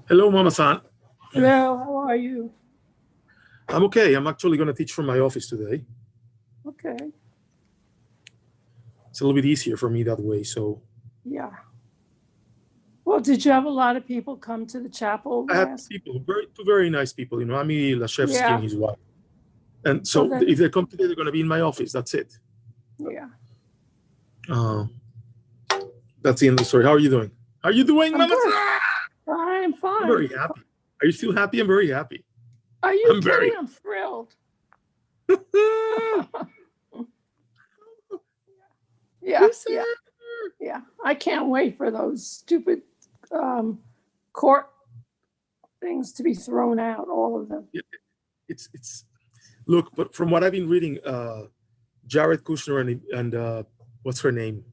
Hello, Mama-san. Hello, how are you? I'm okay. I'm actually going to teach from my office today. Okay. It's a little bit easier for me that way. So Yeah. Well, did you have a lot of people come to the chapel? I had people, two very nice people, Ami Lashevsky and his wife. And so if they come today, they're going to be in my office. That's it. Yeah. That's the end of the story. How are you doing? How are you doing, Mama? I'm fine. I'm very happy. Are you still happy? I'm very happy. Are you kidding? I'm thrilled. Yeah. I can't wait for those stupid court things to be thrown out, all of them. It's look, but from what I've been reading, Jared Kushner and what's her name?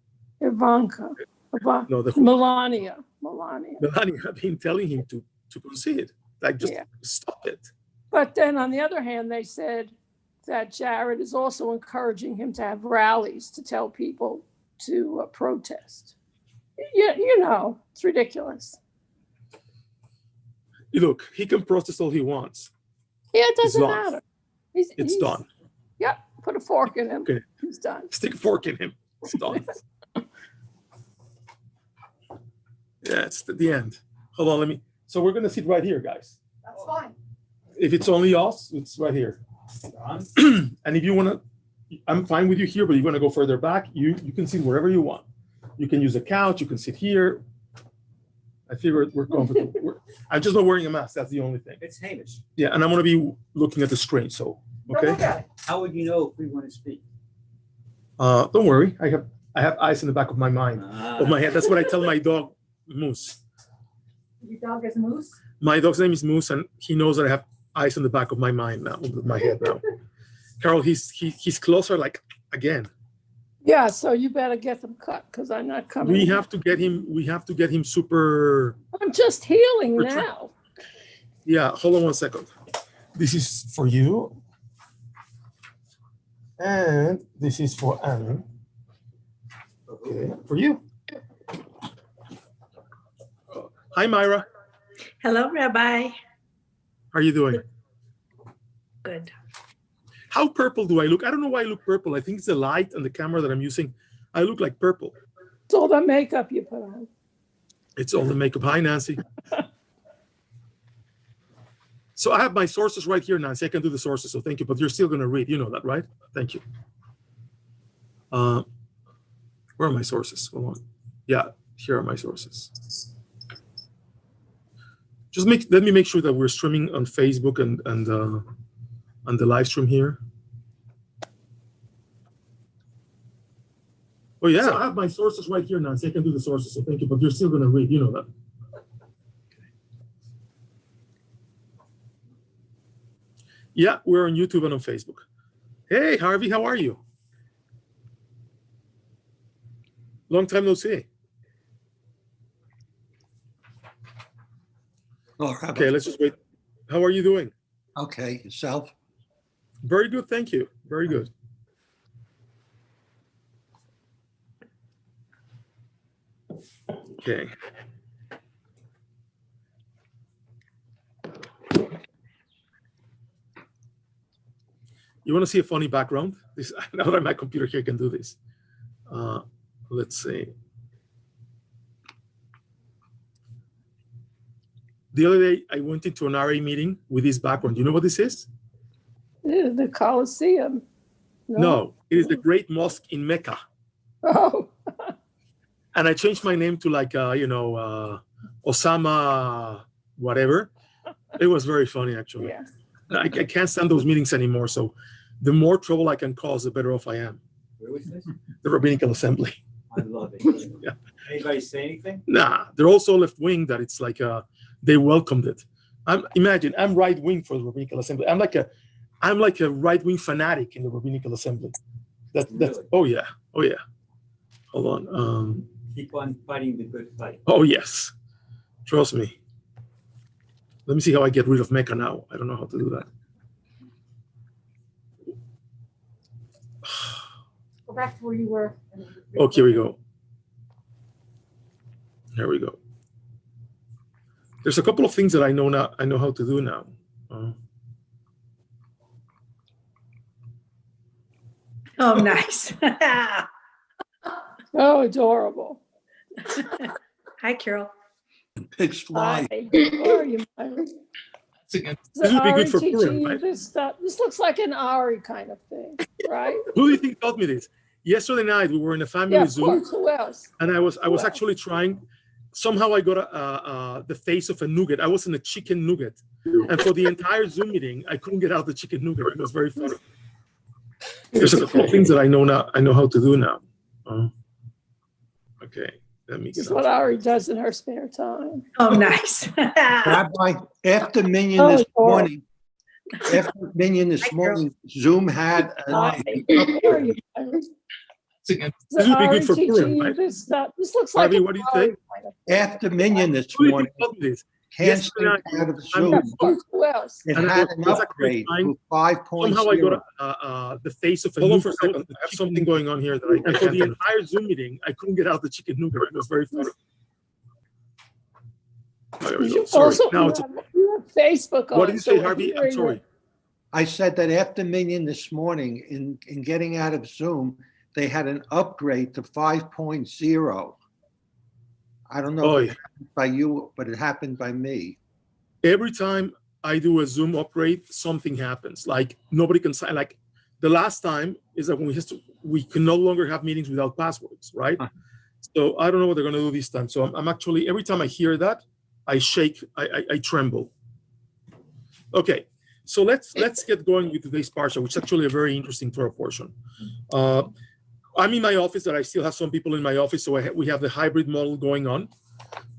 Ivanka. No, Melania. Melania have been telling him to concede. Like, just stop it. But then on the other hand, they said that Jared is also encouraging him to have rallies to tell people to protest. It's ridiculous. Look, he can protest all he wants. Yeah, it doesn't matter. It's done. Yep, put a fork in him. Okay. He's done. Stick a fork in him. It's done. Yeah, it's the end. Hold on, so we're going to sit right here, guys. That's fine. If it's only us, it's right here. And if you want to, I'm fine with you here, but if you want to go further back, you can sit wherever you want. You can use a couch, you can sit here. I figure we're comfortable. I'm just not wearing a mask. That's the only thing. It's Hamish. Yeah, and I'm going to be looking at the screen, so, okay? How would you know if we want to speak? Don't worry. I have eyes in the back of my mind, of my head. That's what I tell my dog, Moose. Your dog is Moose? My dog's name is Moose, and he knows that I have eyes in the back of my mind now, of my head now. Carol, he's closer, like, again. Yeah, so you better get them cut because I'm not coming. We have to get him super. I'm just healing now. Yeah, hold on one second. This is for you. And this is for Annie. Okay, for you. Hi, Myra. Hello, Rabbi. How are you doing? Good. How purple do I look? I don't know why I look purple. I think it's the light and the camera that I'm using. I look like purple. It's all the makeup you put on. It's all the makeup. Hi, Nancy. So I have my sources right here, Nancy. I can do the sources, so thank you. But you're still going to read. You know that, right? Thank you. Where are my sources? Hold on. Yeah, here are my sources. Just let me make sure that we're streaming on Facebook and on the live stream here. Oh yeah, so I have my sources right here, Nancy. I can do the sources, so thank you. But you're still going to read. You know that. Yeah, we're on YouTube and on Facebook. Hey, Harvey, how are you? Long time no see. Oh, Rabbi. Okay, let's just wait. How are you doing? Okay, yourself? Very good, thank you. Very good. Okay. You want to see a funny background? This, now that my computer here can do this. Let's see. The other day, I went into an RA meeting with this background. Do you know what this is? The Colosseum. No, it is the Great Mosque in Mecca. Oh. And I changed my name to like, Osama whatever. It was very funny, actually. Yeah. I can't stand those meetings anymore. So the more trouble I can cause, the better off I am. Where was this? The Rabbinical Assembly. I love it. Yeah. Anybody say anything? Nah, they're also left wing. That it's like they welcomed it. Imagine I'm right wing for the Rabbinical Assembly. I'm like a right wing fanatic in the Rabbinical Assembly. That's Really? Oh yeah. Hold on. Keep on fighting the good fight. Oh yes, trust me. Let me see how I get rid of Mecca now. I don't know how to do that. Go back to where you were. Okay, here we go. Here we go. There's a couple of things that I know now. I know how to do now. Oh, nice. Oh, adorable. Hi, Carol. Pigs fly. Hi. How are you, Myra? This Is would be Ari good for teaching Purim, you right? this stuff? This looks like an Ari kind of thing, right? Who do you think taught me this? Yesterday night we were in a family Yeah, of Zoom, course. Who else? and I was Well. actually trying. Somehow I got the face of a nougat. I was in a chicken nougat, and for the entire Zoom meeting, I couldn't get out the chicken nougat. It was very funny. There's a couple of things that I know now. I know how to do now. Okay, let me This get is what Ari does in her spare time. Oh, nice. Rabbi, after Minyan Oh, this Lord. morning, Hi, Carol. Zoom had Hi. an How are you, Myra? This Is would be Ari good for teaching Purim, you right? this stuff? This looks like Harvey, an what do you Ari say? kind of thing. after Minyan this Who do you morning. think taught me this? Canceling Yesterday night, out of Yeah, Zoom. of course. Who else? It And I had was an actually upgrade trying. to 5.0. Somehow I got the face of a Hold on nougat. for a second. I have something going on here that I and for the entire Zoom meeting, I couldn't get out the chicken nougat. It was very funny. Oh, there we go. You Sorry. also Now it's. you have Facebook on. What did you so say, we're Harvey? I'm hearing sorry. I said that after Minyan this morning, in getting out of Zoom, they had an upgrade to 5.0. I don't know Oh, if it happened by you, but it happened by me. Every time I do a Zoom upgrade, something happens. Like nobody can sign. Like the last time is that when we can no longer have meetings without passwords, right? So I don't know what they're going to do this time. So I'm actually every time I hear that, I shake, I tremble. Okay, so let's get going with today's parsha, which is actually a very interesting Torah portion. I'm in my office, that I still have some people in my office, so we have the hybrid model going on.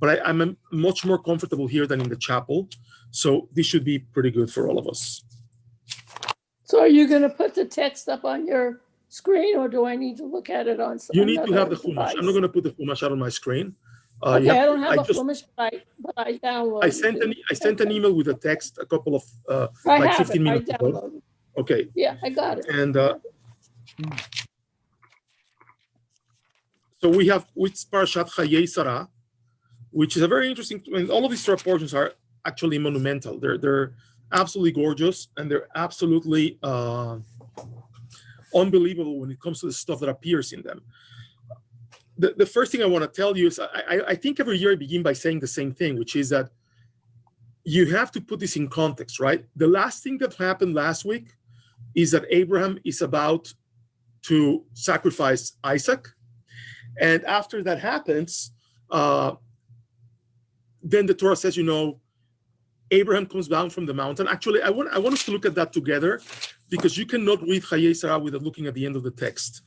But I'm much more comfortable here than in the chapel, so this should be pretty good for all of us. So are you going to put the text up on your screen, or do I need to look at it on? You need to have the another Chumash. I'm not device? going to put the Chumash out on my screen. Okay, I don't have a just- Chumash, but I downloaded. I sent an email with a text a couple of I like have 15 it. I minutes ago. downloaded. Okay, Yeah, I got it. and so we have with Parashat Hayei Sara, which is a very interesting. I mean, all of these Torah portions are actually monumental. They're absolutely gorgeous, and they're absolutely unbelievable when it comes to the stuff that appears in them. The first thing I want to tell you is I think every year I begin by saying the same thing, which is that you have to put this in context, right? The last thing that happened last week is that Abraham is about to sacrifice Isaac. And after that happens, then the Torah says, Abraham comes down from the mountain. Actually, I want us to look at that together, because you cannot read Hayei Sara without looking at the end of the text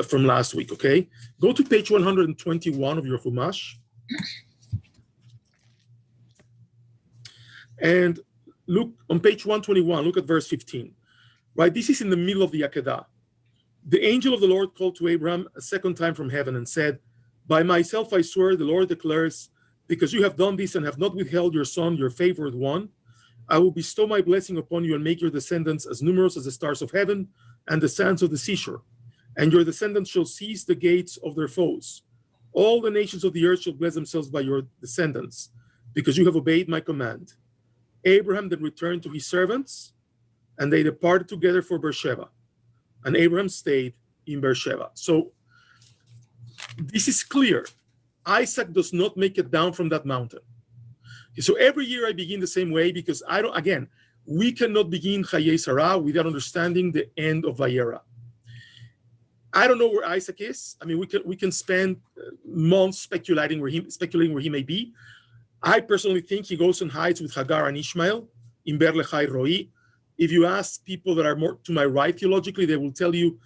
from last week, okay? Go to page 121 of your Chumash. And look on page 121, look at verse 15, right? This is in the middle of the Akedah. The angel of the Lord called to Abraham a second time from heaven and said, "By myself I swear, the Lord declares, because you have done this and have not withheld your son, your favored one, I will bestow my blessing upon you and make your descendants as numerous as the stars of heaven and the sands of the seashore. And your descendants shall seize the gates of their foes. All the nations of the earth shall bless themselves by your descendants, because you have obeyed my command." Abraham then returned to his servants, and they departed together for Beersheba. And Abraham stayed in Beersheba. So this is clear. Isaac does not make it down from that mountain. So every year I begin the same way, because we cannot begin Hayei Sara without understanding the end of Vayera. I don't know where Isaac is. I mean, we can spend months speculating where he may be. I personally think he goes and hides with Hagar and Ishmael in Ber Lechai Roi. If you ask people that are more to my right theologically, they will tell you,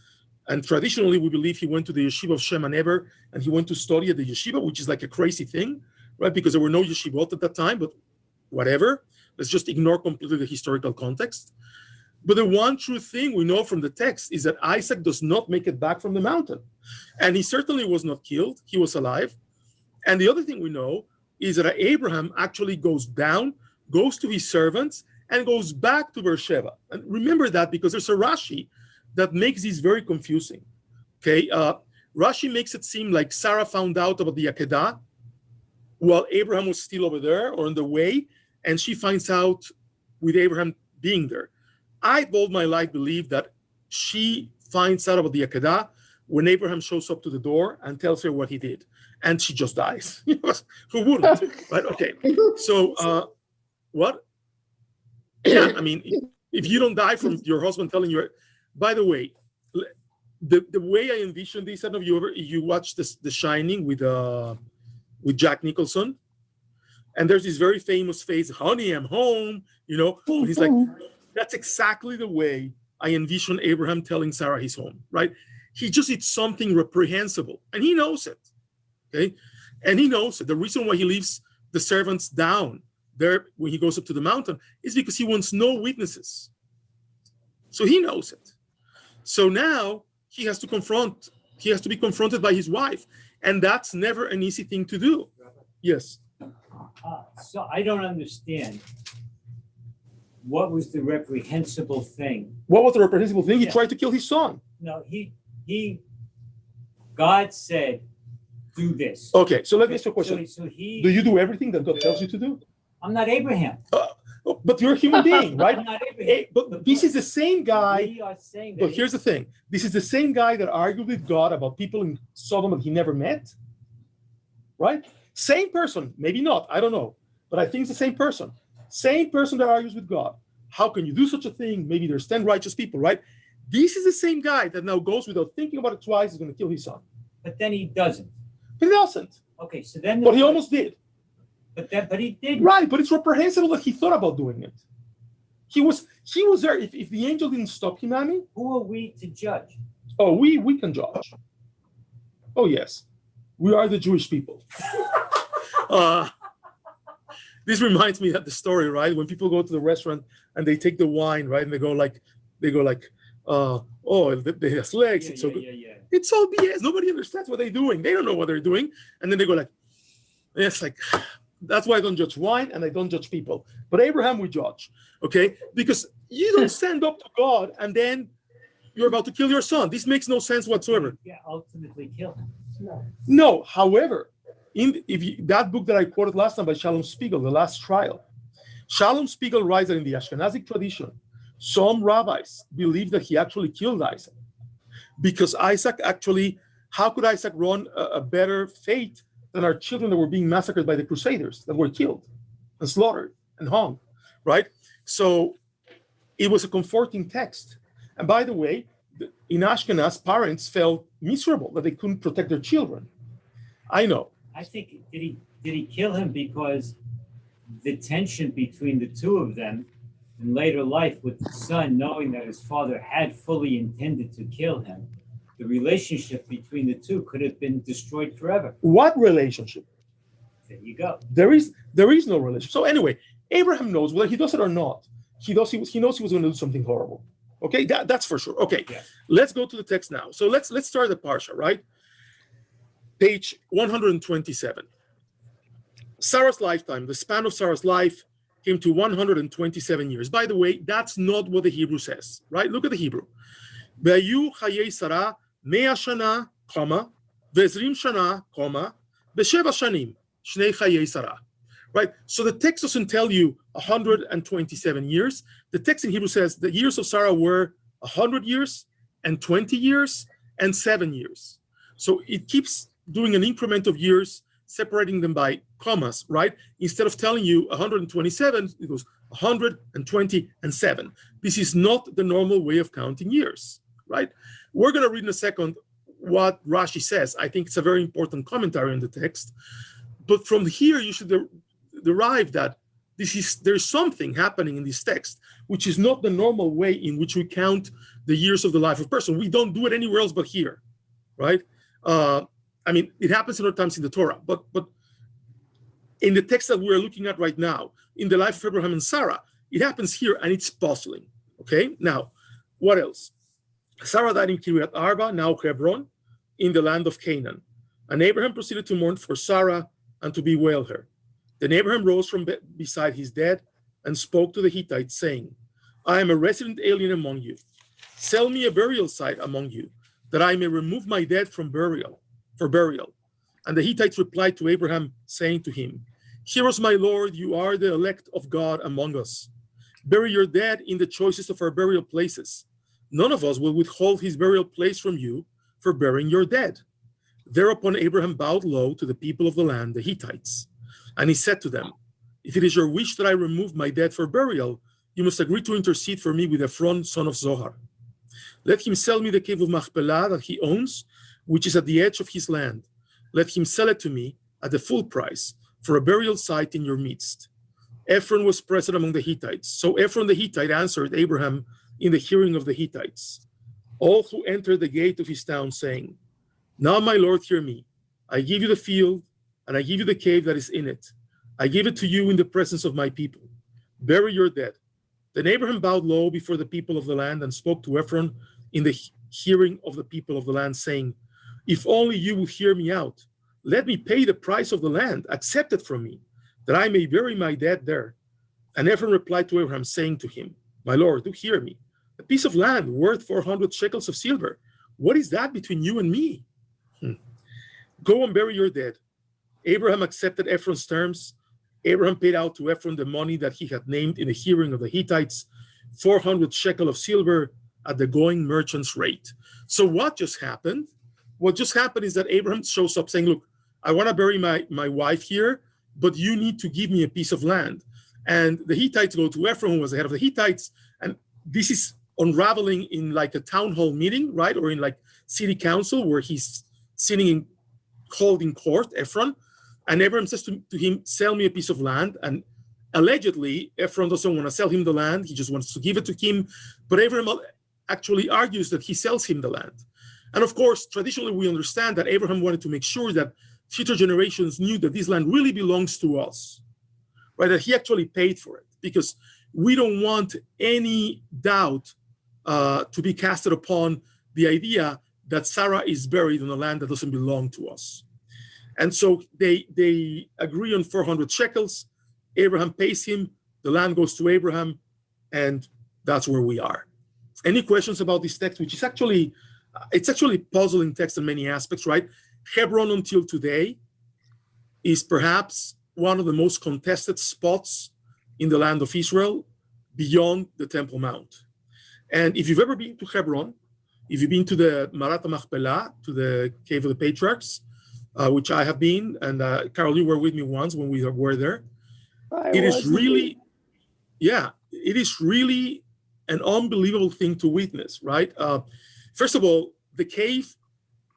and traditionally we believe he went to the yeshiva of Shem and Eber, and he went to study at the yeshiva, which is like a crazy thing, right? Because there were no yeshivot at that time, but whatever. Let's just ignore completely the historical context. But the one true thing we know from the text is that Isaac does not make it back from the mountain. And he certainly was not killed. He was alive. And the other thing we know is that Abraham actually goes down, goes to his servants, and goes back to Beersheba. And remember that, because there's a Rashi that makes this very confusing. Okay, Rashi makes it seem like Sarah found out about the Akedah while Abraham was still over there or on the way, and she finds out with Abraham being there. I all my life believe that she finds out about the Akedah when Abraham shows up to the door and tells her what he did, and she just dies. Who wouldn't? Right? Okay. So, what? Yeah, I mean, if you don't die from your husband telling you, by the way, the way I envision this, I don't know if you watch The Shining with Jack Nicholson, and there's this very famous phrase, "Honey, I'm home." When he's like, that's exactly the way I envision Abraham telling Sarah he's home. Right? He just did something reprehensible, and he knows it. Okay, and he knows it. The reason why he leaves the servants down there when he goes up to the mountain is because he wants no witnesses. So he knows it. So now he has to be confronted by his wife, and that's never an easy thing to do. Yes. So I don't understand. What was the reprehensible thing? What was the reprehensible thing? He Yeah. tried to kill his son. No, God said, do this. Okay, so let me ask you a question. So Do you do everything that God tells you to do? I'm not Abraham. But you're a human being, right? I'm not Abraham. But this is the same guy. We are saying that. But here's the thing. This is the same guy that argued with God about people in Sodom that he never met. Right? Same person. Maybe not. I don't know. But I think it's the same person. Same person that argues with God. How can you do such a thing? Maybe there's 10 righteous people, right? This is the same guy that now goes without thinking about it twice, is going to kill his son. But then he doesn't. But he doesn't. Okay, so then. But he almost did. But he did. Right, but it's reprehensible that he thought about doing it. He was there. If the angel didn't stop him, Annie, Who are we to judge? oh, we can judge. Oh, yes. We are the Jewish people. This reminds me of the story, right? When people go to the restaurant and they take the wine, right? And they go like, oh, they have legs. It's so good. Yeah. It's all BS. Nobody understands what they're doing. They don't know what they're doing. And then they go like, it's like, that's why I don't judge wine and I don't judge people. But Abraham, we judge, okay? Because you don't stand up to God and then you're about to kill your son. This makes no sense whatsoever. Yeah, ultimately kill him. No, however, that book that I quoted last time by Shalom Spiegel, The Last Trial, Shalom Spiegel writes that in the Ashkenazic tradition, some rabbis believe that he actually killed Isaac. Because Isaac actually, how could Isaac run a better fate than our children that were being massacred by the Crusaders, that were killed and slaughtered and hung, right? So it was a comforting text. And by the way, in Ashkenaz, parents felt miserable that they couldn't protect their children. I know. I think, did he kill him because the tension between the two of them in later life with the son, knowing that his father had fully intended to kill him, the relationship between the two could have been destroyed forever. What relationship? There you go. There is no relationship. So anyway, Abraham knows whether he does it or not. He knows he was going to do something horrible. Okay, that's for sure. Okay, Yeah. Let's go to the text now. So let's start the Parashat, right? Page 127. Sarah's lifetime, the span of Sarah's life came to 127 years. By the way, that's not what the Hebrew says, right? Look at the Hebrew. Vayu Hayei Sara 100 shana, ve'ezrim shana, ve'sheva shanim, shnei Hayei Sara. Right? So the text doesn't tell you 127 years. The text in Hebrew says the years of Sarah were 100 years and 20 years and 7 years. So it keeps doing an increment of years, separating them by commas, right? Instead of telling you 127, it goes 120 and 7. This is not the normal way of counting years, right? We're going to read in a second what Rashi says. I think it's a very important commentary on the text. But from here, you should derive that there's something happening in this text, which is not the normal way in which we count the years of the life of a person. We don't do it anywhere else but here, right? I mean, it happens in other times in the Torah, but in the text that we're looking at right now, in the life of Abraham and Sarah, it happens here and it's puzzling, okay? Now, what else? Sarah died in Kiryat Arba, now Hebron, in the land of Canaan. And Abraham proceeded to mourn for Sarah and to bewail her. Then Abraham rose from beside his dead and spoke to the Hittites, saying, I am a resident alien among you. Sell me a burial site among you, that I may remove my dead for burial. And the Hittites replied to Abraham, saying to him, "Hear us, my Lord, you are the elect of God among us. Bury your dead in the choicest of our burial places. None of us will withhold his burial place from you for burying your dead." Thereupon Abraham bowed low to the people of the land, the Hittites, and he said to them, "If it is your wish that I remove my dead for burial, you must agree to intercede for me with Ephron, son of Zohar. Let him sell me the cave of Machpelah that he owns, which is at the edge of his land. Let him sell it to me at the full price for a burial site in your midst." Ephron was present among the Hittites. So Ephron the Hittite answered Abraham in the hearing of the Hittites, all who entered the gate of his town, saying, "Now, my Lord, hear me. I give you the field, and I give you the cave that is in it. I give it to you in the presence of my people. Bury your dead." Then Abraham bowed low before the people of the land and spoke to Ephron in the hearing of the people of the land, saying, "If only you would hear me out. Let me pay the price of the land. Accept it from me, that I may bury my dead there." And Ephron replied to Abraham, saying to him, "My Lord, do hear me. A piece of land worth 400 shekels of silver. What is that between you and me? Go and bury your dead." Abraham accepted Ephron's terms. Abraham paid out to Ephron the money that he had named in the hearing of the Hittites, 400 shekel of silver at the going merchant's rate. So what just happened? What just happened is that Abraham shows up saying, "Look, I want to bury my wife here, but you need to give me a piece of land." And the Hittites go to Ephron, who was the head of the Hittites, and this is unraveling in like a town hall meeting, right? Or in like city council where he's sitting in holding court, Ephron. And Abraham says to him, "Sell me a piece of land." And allegedly, Ephron doesn't want to sell him the land. He just wants to give it to him. But Abraham actually argues that he sells him the land. And of course, traditionally, we understand that Abraham wanted to make sure that future generations knew that this land really belongs to us, right? That he actually paid for it, because we don't want any doubt to be casted upon the idea that Sarah is buried on a land that doesn't belong to us. And so they agree on 400 shekels. Abraham pays him. The land goes to Abraham, and that's where we are. Any questions about this text, which is actually, it's actually puzzling text in many aspects, right? Hebron until today is perhaps one of the most contested spots in the land of Israel beyond the Temple Mount. And if you've ever been to Hebron, if you've been to the Marat Machpelah, to the Cave of the Patriarchs, which I have been, and Carol, you were with me once when we were there. It is really an unbelievable thing to witness, right? First of all, the cave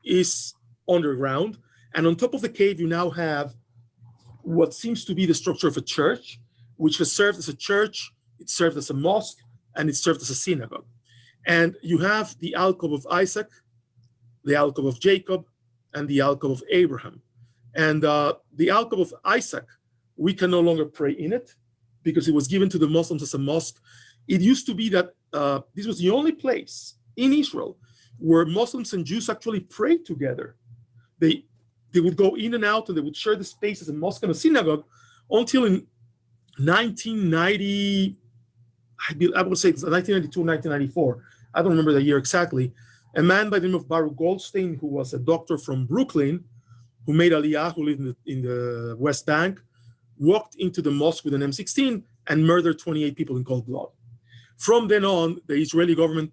is underground, and on top of the cave, you now have what seems to be the structure of a church, which has served as a church, it served as a mosque, and it served as a synagogue. And you have the alcove of Isaac, the alcove of Jacob, and the alcove of Abraham. And the alcove of Isaac, we can no longer pray in it because it was given to the Muslims as a mosque. It used to be that this was the only place in Israel where Muslims and Jews actually prayed together. They would go in and out, and they would share the space as a mosque and a synagogue until in 1990, I would say it's 1992, 1994. I don't remember the year exactly. A man by the name of Baruch Goldstein, who was a doctor from Brooklyn, who made Aliyah, who lived in the West Bank, walked into the mosque with an M16 and murdered 28 people in cold blood. From then on, the Israeli government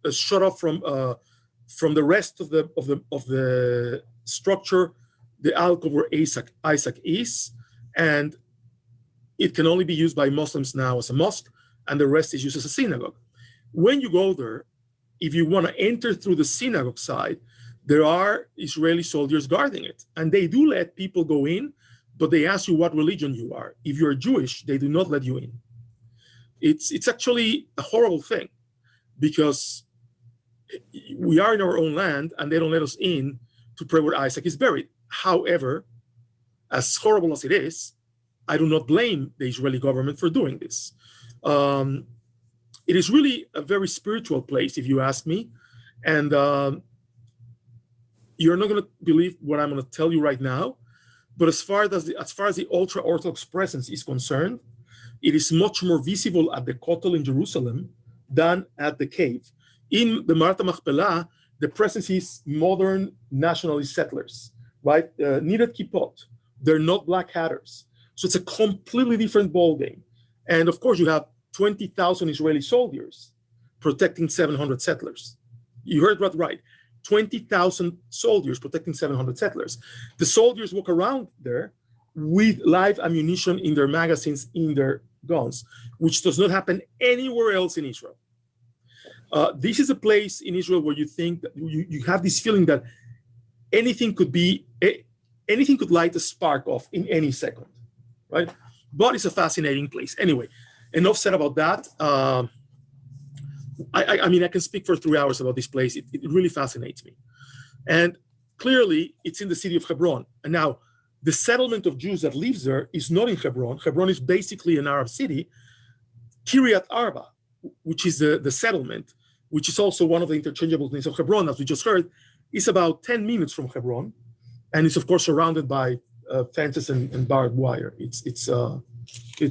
shut off from the rest of the structure, the alcove where Isaac is, and it can only be used by Muslims now as a mosque, and the rest is used as a synagogue. When you go there, if you want to enter through the synagogue side, there are Israeli soldiers guarding it, and they do let people go in, but they ask you what religion you are. If you're Jewish, they do not let you in. It's actually a horrible thing, because we are in our own land and they don't let us in to pray where Isaac is buried. However, as horrible as it is, I do not blame the Israeli government for doing this. It is really a very spiritual place, if you ask me. And you're not going to believe what I'm going to tell you right now. But as far as the ultra-Orthodox presence is concerned, it is much more visible at the Kotel in Jerusalem than at the cave. In the Marat Machpelah, the presence is modern nationalist settlers, right? Knitted kippot. They're not black hatters. So it's a completely different ballgame. And of course, you have 20,000 Israeli soldiers protecting 700 settlers. You heard that right. 20,000 soldiers protecting 700 settlers. The soldiers walk around there with live ammunition in their magazines, in their guns, which does not happen anywhere else in Israel. This is a place in Israel where you think that you have this feeling that anything could light a spark off in any second, right? But it's a fascinating place. Anyway, enough said about that. I mean, I can speak for 3 hours about this place. It really fascinates me. And clearly, it's in the city of Hebron. And now, the settlement of Jews that lives there is not in Hebron. Hebron is basically an Arab city. Kiryat Arba, which is the settlement, which is also one of the interchangeable names of Hebron, as we just heard, is about 10 minutes from Hebron. And it's, of course, surrounded by fences and barbed wire. It's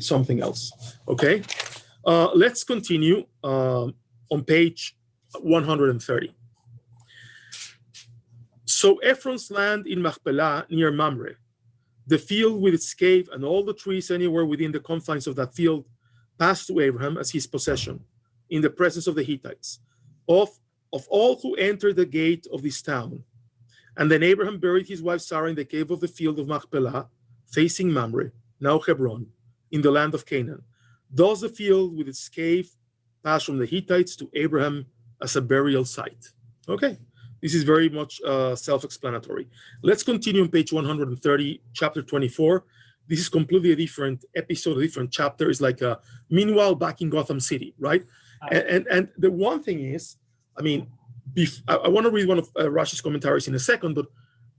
something else. Okay? Let's continue on page 130. So Ephron's land in Machpelah near Mamre, the field with its cave and all the trees anywhere within the confines of that field passed to Abraham as his possession in the presence of the Hittites, of all who entered the gate of this town. And then Abraham buried his wife Sara in the cave of the field of Machpelah, facing Mamre, now Hebron, in the land of Canaan. Thus the field with its cave passed from the Hittites to Abraham as a burial site. Okay, this is very much self-explanatory. Let's continue on page 130, chapter 24. This is completely a different episode, a different chapter. It's like, meanwhile, back in Gotham City, right? And the one thing is, I mean, I want to read one of Rashi's commentaries in a second, but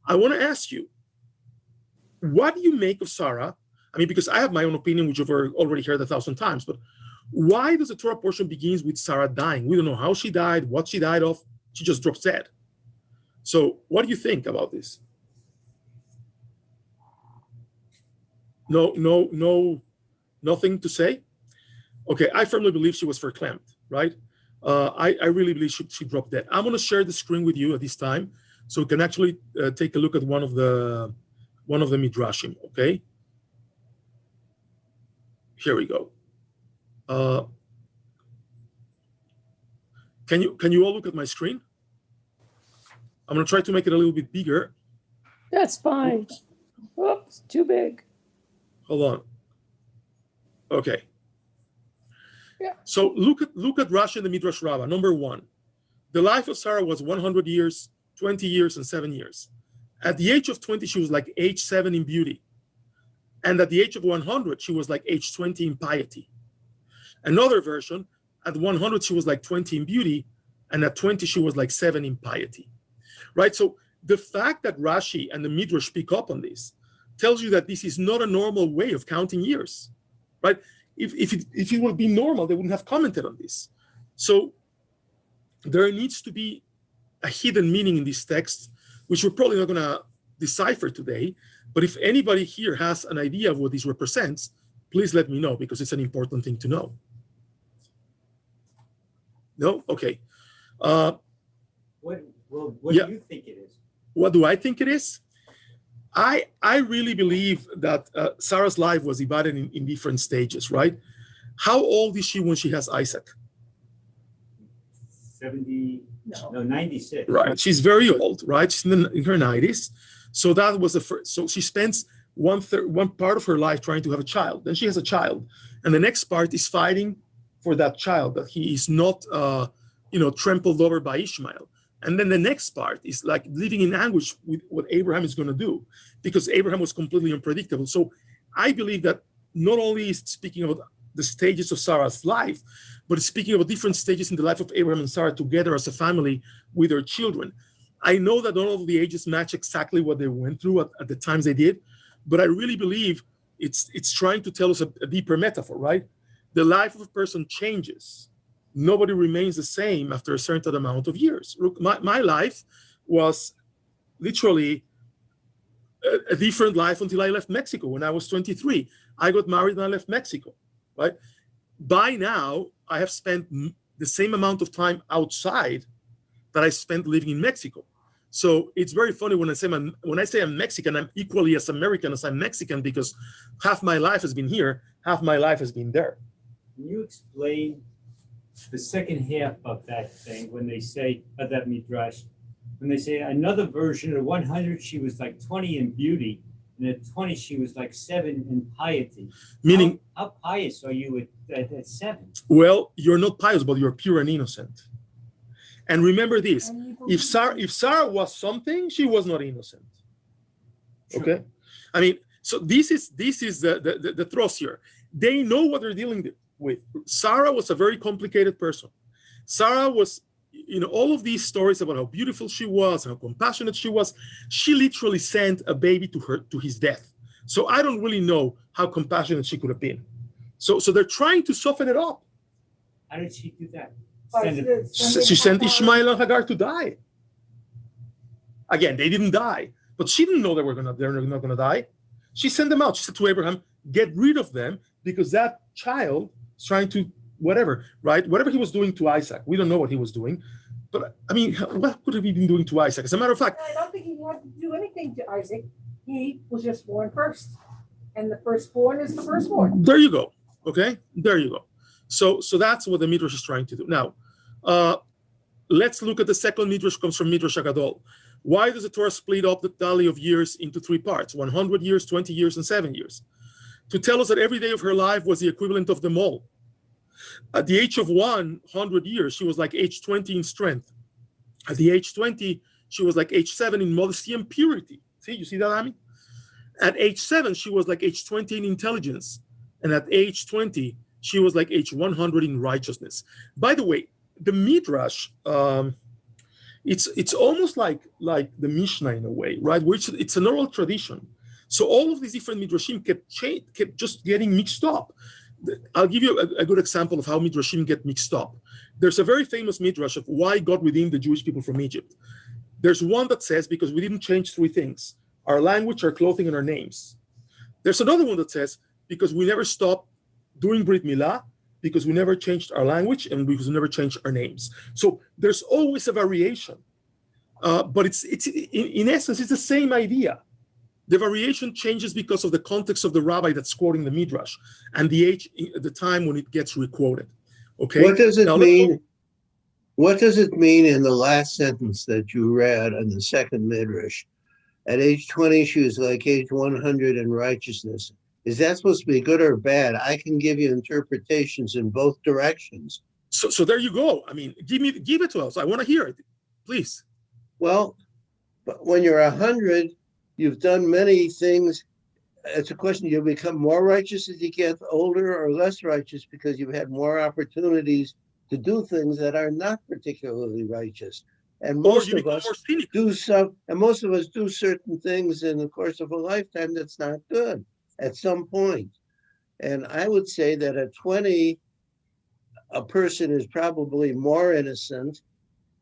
I want to ask you, what do you make of Sara? I mean, because I have my own opinion, which you've already heard 1,000 times, but why does the Torah portion begins with Sara dying? We don't know how she died, what she died of. She just drops dead. So what do you think about this? No, nothing to say? Okay, I firmly believe she was verklempt, right? I really believe she dropped dead. I'm going to share the screen with you at this time, so we can actually take a look at one of the midrashim. Okay, here we go. Can you all look at my screen? I'm going to try to make it a little bit bigger. That's fine. Oops, too big. Hold on. Okay. Yeah. So look at Rashi and the Midrash Rabbah. Number one, the life of Sarah was 100 years, 20 years, and 7 years. At the age of 20, she was like age 7 in beauty. And at the age of 100, she was like age 20 in piety. Another version, at 100, she was like 20 in beauty. And at 20, she was like 7 in piety. Right? So the fact that Rashi and the Midrash pick up on this tells you that this is not a normal way of counting years. Right? If it would be normal, they wouldn't have commented on this. So there needs to be a hidden meaning in this text, which we're probably not going to decipher today. But if anybody here has an idea of what this represents, please let me know, because it's an important thing to know. No? Okay. What do you think it is? What do I think it is? I really believe that Sarah's life was divided in different stages, right? How old is she when she has Isaac? 96. Right, she's very old, right? She's in her 90s. So that was the first. So she spends one part of her life trying to have a child. Then she has a child, and the next part is fighting for that child, that he is not, trampled over by Ishmael. And then the next part is like living in anguish with what Abraham is going to do, because Abraham was completely unpredictable. So I believe that not only is speaking about the stages of Sarah's life, but it's speaking about different stages in the life of Abraham and Sarah together as a family with their children. I know that not all of the ages match exactly what they went through at the times they did, but I really believe it's trying to tell us a deeper metaphor, right? The life of a person changes. Nobody remains the same after a certain amount of years. Look, my life was literally a different life until I left Mexico when I was 23. I got married and I left Mexico, right? By now, I have spent the same amount of time outside that I spent living in Mexico. So it's very funny when I say I'm Mexican, I'm equally as American as I'm Mexican, because half my life has been here, half my life has been there. Can you explain the second half of that thing when they say, of that midrash, when they say another version of 100, she was like 20 in beauty, and at 20, she was like 7 in piety. Meaning, how pious are you at 7? well, you're not pious, but you're pure and innocent. And remember this: if Sara was something, she was not innocent. Okay, I mean, so this is the thrust here. They know what they're dealing with. Sara was a very complicated person. Sara was, all of these stories about how beautiful she was, how compassionate she was. She literally sent a baby to his death. So I don't really know how compassionate she could have been. So they're trying to soften it up. How did she do that? She sent Ishmael and Hagar to die. Again, they didn't die, but she didn't know they're not gonna die. She sent them out. She said to Abraham, "Get rid of them, because that child is trying to whatever, right? Whatever he was doing to Isaac, we don't know what he was doing, but I mean, what could have he been doing to Isaac? As a matter of fact, I don't think he had to do anything to Isaac. He was just born first, and the firstborn is the firstborn. there you go. Okay, there you go. So that's what the Midrash is trying to do. Now, let's look at the second Midrash. Comes from Midrash Agadol. Why does the Torah split up the tally of years into 3 parts? 100 years, 20 years, and 7 years. To tell us that every day of her life was the equivalent of them all. At the age of 100 years, she was like age 20 in strength. At the age 20, she was like age 7 in modesty and purity. See, you see that, Ami? At age 7, she was like age 20 in intelligence. And at age 20, she was like age 100 in righteousness. By the way, the Midrash, it's almost like the Mishnah in a way, right? Which it's an oral tradition. So all of these different Midrashim kept just getting mixed up. I'll give you a good example of how Midrashim get mixed up. There's a very famous Midrash of why God redeemed the Jewish people from Egypt. There's one that says, because we didn't change 3 things: our language, our clothing, and our names. There's another one that says, because we never stopped doing Brit Milah, because we never changed our language, and because we never changed our names. So there's always a variation. But it's in essence, it's the same idea. The variation changes because of the context of the rabbi that's quoting the Midrash and the age at the time when it gets requoted. Okay. What does it mean? What does it mean in the last sentence that you read in the second Midrash? At age 20, she was like age 100 in righteousness. Is that supposed to be good or bad? I can give you interpretations in both directions. So there you go. I mean, give it to us. I want to hear it, please. Well, but when you're 100, you've done many things. It's a question: you become more righteous as you get older, or less righteous because you've had more opportunities to do things that are not particularly righteous. And most of us do certain things in the course of a lifetime that's not good at some point. And I would say that at 20, a person is probably more innocent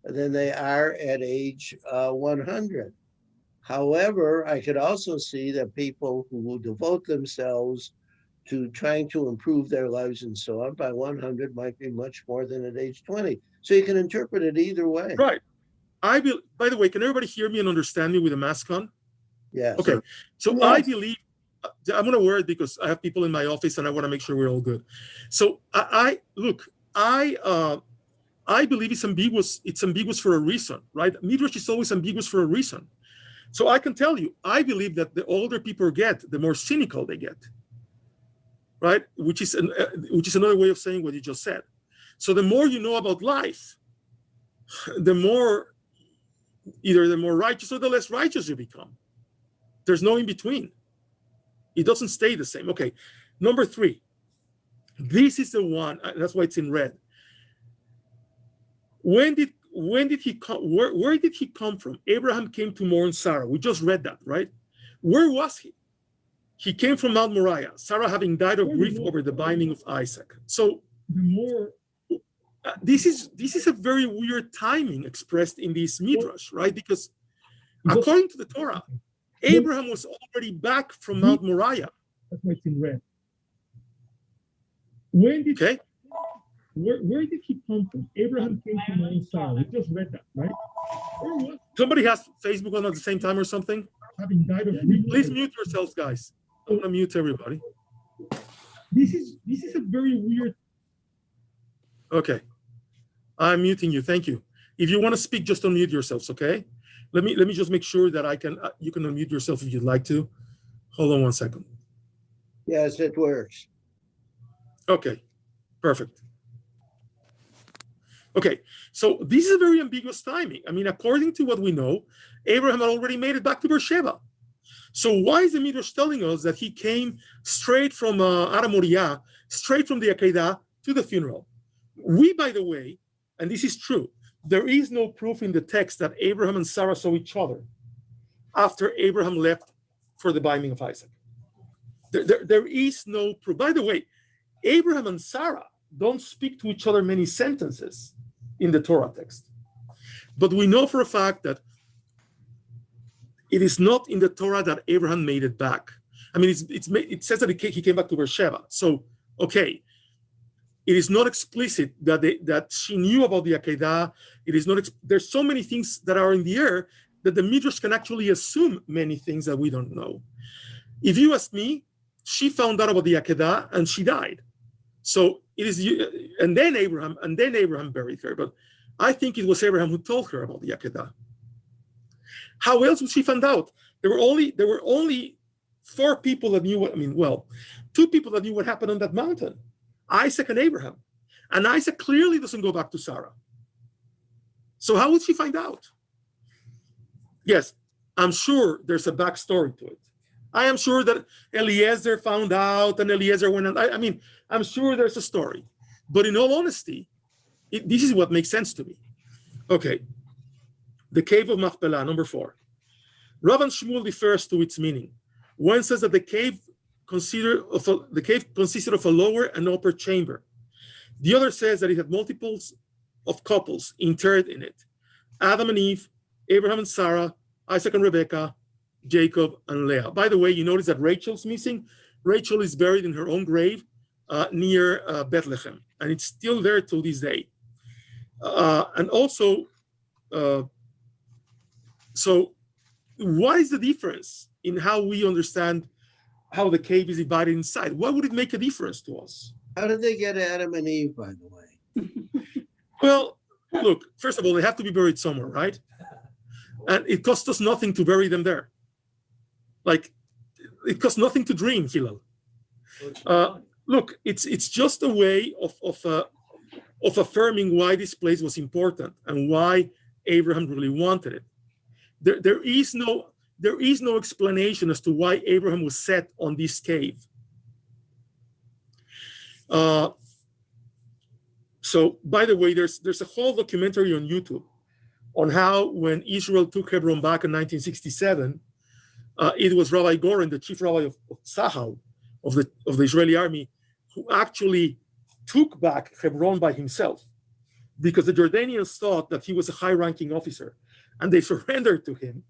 than they are at age 100. However, I could also see that people who will devote themselves to trying to improve their lives and so on by 100 might be much more than at age 20. So you can interpret it either way. Right. By the way, can everybody hear me and understand me with a mask on? Yes. Okay. So Yes. I believe, I'm going to wear it because I have people in my office and I want to make sure we're all good. So I believe it's ambiguous. It's ambiguous for a reason, right? Midrash is always ambiguous for a reason. So I can tell you, I believe that the older people get, the more cynical they get, right? Which is another way of saying what you just said. So the more you know about life, the more either the more righteous or the less righteous you become. There's no in between. It doesn't stay the same. Okay, number 3. This is the one. That's why it's in red. When did he come? Where did he come from? Abraham came to mourn Sarah. We just read that, right? Where was he? He came from Mount Moriah, Sarah having died of grief over the binding of Isaac. So this is a very weird timing expressed in this midrash, right? Because according to the Torah, Abraham was already back from Mount Moriah. That's why it's in red. Okay. Where did he come from? Abraham came to Mount Sara. We just read that, right? Where was he? Somebody has Facebook on at the same time or something? having died of Please mute yourselves, guys. I want to mute everybody. This is a very weird. Okay. I'm muting you. Thank you. If you want to speak, just unmute yourselves, okay? Let me just make sure that I can you can unmute yourself if you'd like to. Hold on one second. Yes, it works. Okay. Perfect. Okay, so this is a very ambiguous timing. I mean, according to what we know, Abraham had already made it back to Beersheba. So why is the Midrash telling us that he came straight from Ara Moriah, straight from the Akedah to the funeral? We, by the way, and this is true, there is no proof in the text that Abraham and Sarah saw each other after Abraham left for the binding of Isaac. There is no proof. By the way, Abraham and Sarah don't speak to each other many sentences in the Torah text. But we know for a fact that it is not in the Torah that Abraham made it back. I mean, it says that he came back to Beersheba. So, okay, it is not explicit that she knew about the Akedah. It is not. There's so many things that are in the air that the Midrash can actually assume many things that we don't know. If you ask me, she found out about the Akedah and she died. So it is, and then Abraham buried her. But I think it was Abraham who told her about the Akedah. How else would she find out? There were only 4 people that knew what. I mean, well, 2 people that knew what happened on that mountain, Isaac and Abraham. And Isaac clearly doesn't go back to Sarah. So how would she find out? Yes, I'm sure there's a backstory to it. I am sure that Eliezer found out and Eliezer went on. I mean, I'm sure there's a story. But in all honesty, this is what makes sense to me. Okay, the cave of Machpelah, number 4. Rav and Shmuel differs to its meaning. One says that the cave consisted of a lower and upper chamber. The other says that it had multiples of couples interred in it. Adam and Eve, Abraham and Sarah, Isaac and Rebekah, Jacob and Leah. By the way, you notice that Rachel's missing. Rachel is buried in her own grave near Bethlehem, and it's still there till this day. And also, so what is the difference in how we understand how the cave is divided inside? Why would it make a difference to us? How did they get Adam and Eve, by the way? Well, look, first of all, they have to be buried somewhere, right? And it cost us nothing to bury them there. Like, it costs nothing to dream, Hillel. Look, it's just a way of affirming why this place was important and why Abraham really wanted it. There is no explanation as to why Abraham was set on this cave. So, by the way, there's a whole documentary on YouTube on how when Israel took Hebron back in 1967, it was Rabbi Goren, the chief rabbi of Tzahal, of the Israeli army, who actually took back Hebron by himself, because the Jordanians thought that he was a high-ranking officer, and they surrendered to him,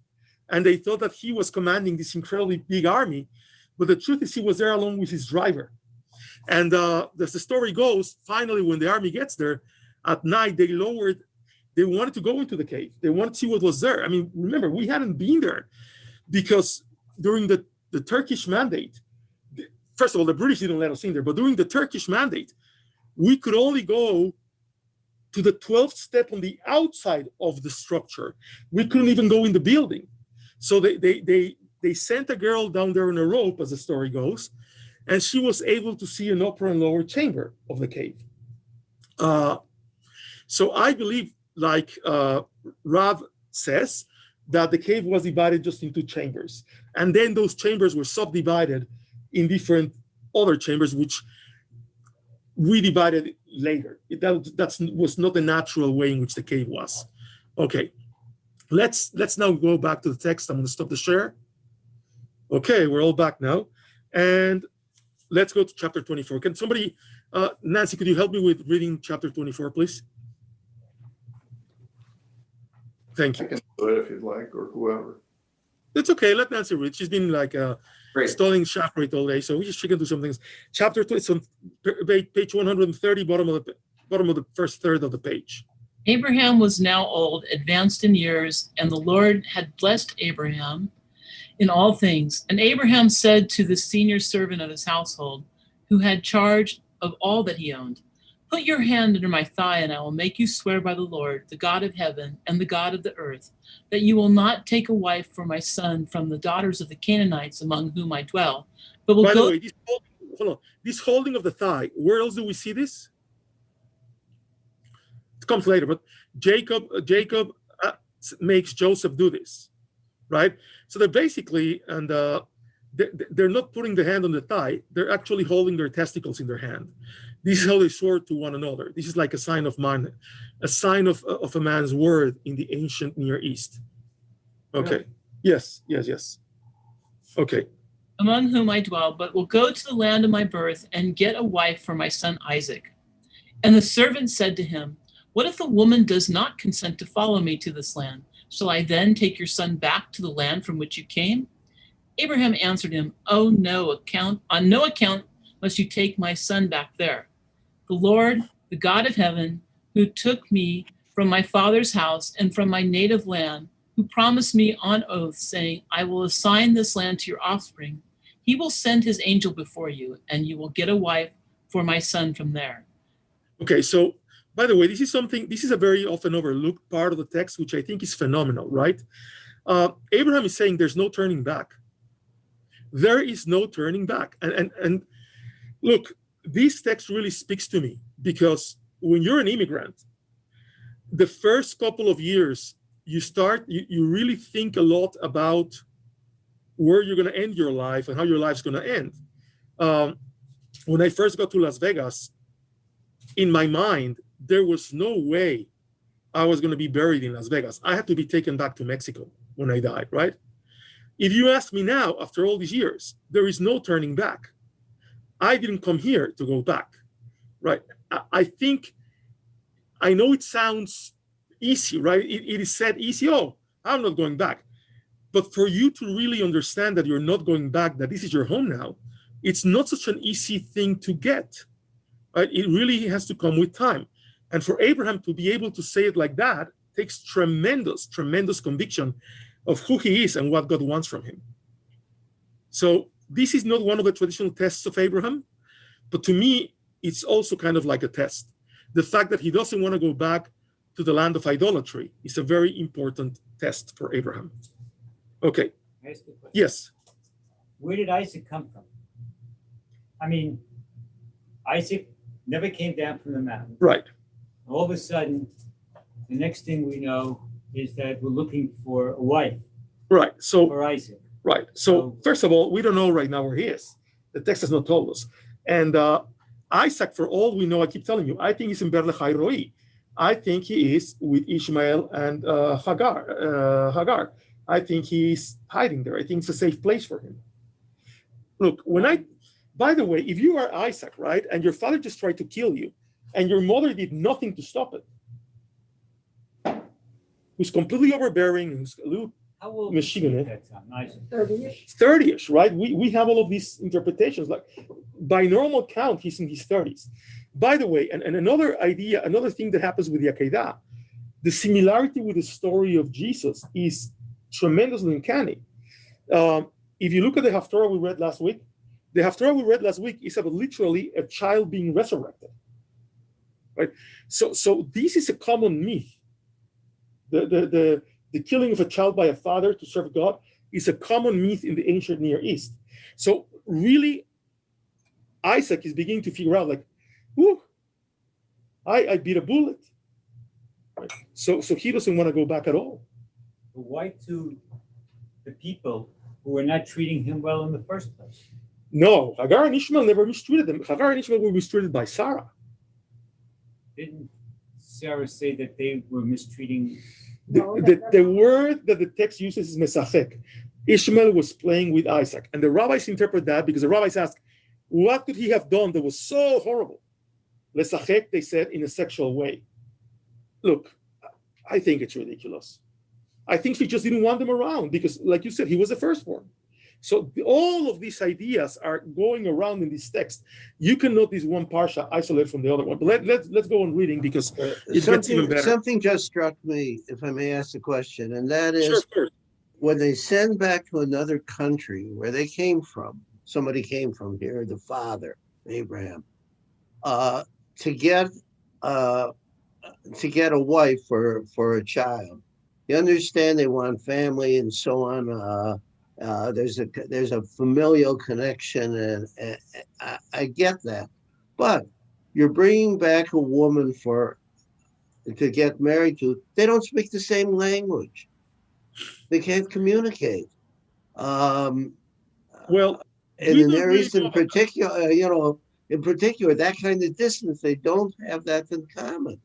and they thought that he was commanding this incredibly big army, but the truth is he was there along with his driver. And as the story goes, finally, when the army gets there, at night, they wanted to go into the cave. They wanted to see what was there. I mean, remember, we hadn't been there because during the Turkish mandate, first of all, the British didn't let us in there, but during the Turkish mandate, we could only go to the 12th step on the outside of the structure. We couldn't even go in the building. So they sent a girl down there on a rope, as the story goes, and she was able to see an upper and lower chamber of the cave. So I believe, like Rav says, that the cave was divided just into chambers. And then those chambers were subdivided in different other chambers, which we divided later. That was not the natural way in which the cave was. Okay, let's now go back to the text. I'm going to stop the share. Okay, we're all back now. And let's go to chapter 24. Can somebody, Nancy, could you help me with reading chapter 24, please? Thank you. I can do it if you'd like, or whoever. It's okay. Let Nancy read. She's been like stalling Shachrit all day, so she can do some things. Chapter 2, it's on page 130, bottom of the first third of the page. Abraham was now old, advanced in years, and the Lord had blessed Abraham in all things. And Abraham said to the senior servant of his household, who had charge of all that he owned, "Put your hand under my thigh, and I will make you swear by the Lord, the God of heaven and the God of the earth, that you will not take a wife for my son from the daughters of the Canaanites among whom I dwell, but will By go." the way, hold on. This holding of the thigh, where else do we see this? It comes later, but Jacob makes Joseph do this, right? So they're basically, and they're not putting the hand on the thigh, they're actually holding their testicles in their hand. This is how they swore to one another. This is like a sign of man, a sign of a man's word in the ancient Near East. Okay. Yes. Okay. Among whom I dwell, but will go to the land of my birth and get a wife for my son Isaac. And the servant said to him, "What if the woman does not consent to follow me to this land? Shall I then take your son back to the land from which you came?" Abraham answered him, on no account must you take my son back there. The Lord, the God of heaven, who took me from my father's house and from my native land, who promised me on oath, saying, "I will assign this land to your offspring," he will send his angel before you, and you will get a wife for my son from there. Okay, so by the way, this is a very often overlooked part of the text, which I think is phenomenal, right? Abraham is saying there's no turning back. There is no turning back. And look, this text really speaks to me, because when you're an immigrant, the first couple of years, you really think a lot about where you're going to end your life and how your life's going to end. When I first got to Las Vegas, in my mind, there was no way I was going to be buried in Las Vegas. I had to be taken back to Mexico when I died, right? If you ask me now, after all these years, there is no turning back. I didn't come here to go back, right? I know it sounds easy, right? It is said easy, oh, I'm not going back. But for you to really understand that you're not going back, that this is your home now, it's not such an easy thing to get, right? It really has to come with time. And for Abraham to be able to say it like that takes tremendous, tremendous conviction of who he is and what God wants from him. So this is not one of the traditional tests of Abraham, but to me, it's also kind of like a test. The fact that he doesn't want to go back to the land of idolatry is a very important test for Abraham. Okay. Yes. Where did Isaac come from? I mean, Isaac never came down from the mountain. Right. All of a sudden, the next thing we know is that we're looking for a wife. Right. So for Isaac. Right. So first of all, we don't know right now where he is. The text has not told us. And Isaac, for all we know, I keep telling you, I think he's in Berlechai Roi. I think he is with Ishmael and Hagar. I think he's hiding there. I think it's a safe place for him. Look, by the way, if you are Isaac, right, and your father just tried to kill you, and your mother did nothing to stop it, who's completely overbearing, who's a little how old was he at that time? Isaac? 30-ish. 30-ish, right? We have all of these interpretations. Like, by normal count, he's in his 30s. By the way, and another idea, another thing that happens with the Akedah, the similarity with the story of Jesus is tremendously uncanny. If you look at the Haftorah we read last week, the Haftorah we read last week is about literally a child being resurrected, right? So this is a common myth. The killing of a child by a father to serve God is a common myth in the ancient Near East. So really, Isaac is beginning to figure out, like, whoo, I beat a bullet. Right? So he doesn't want to go back at all. But why to the people who were not treating him well in the first place? No, Hagar and Ishmael never mistreated them. Hagar and Ishmael were mistreated by Sara. Didn't Sarah say that they were mistreating? The word that the text uses is mesachek. Ishmael was playing with Isaac. And the rabbis interpret that because the rabbis ask, what could he have done that was so horrible? Lesachek, they said, in a sexual way. Look, I think it's ridiculous. I think he just didn't want them around because, like you said, he was the firstborn. So all of these ideas are going around in this text. You can note this one parsha isolated from the other one. But let's go on reading because it gets even better. Something just struck me, if I may ask a question, and that is Sure. when they send back to another country where they came from, somebody came from here, the father, Abraham, to get a wife for a child. You understand they want family and so on. There's a familial connection, and I get that. But you're bringing back a woman to get married to. They don't speak the same language. They can't communicate. Well, and in Near East in particular, that kind of distance, they don't have that in common.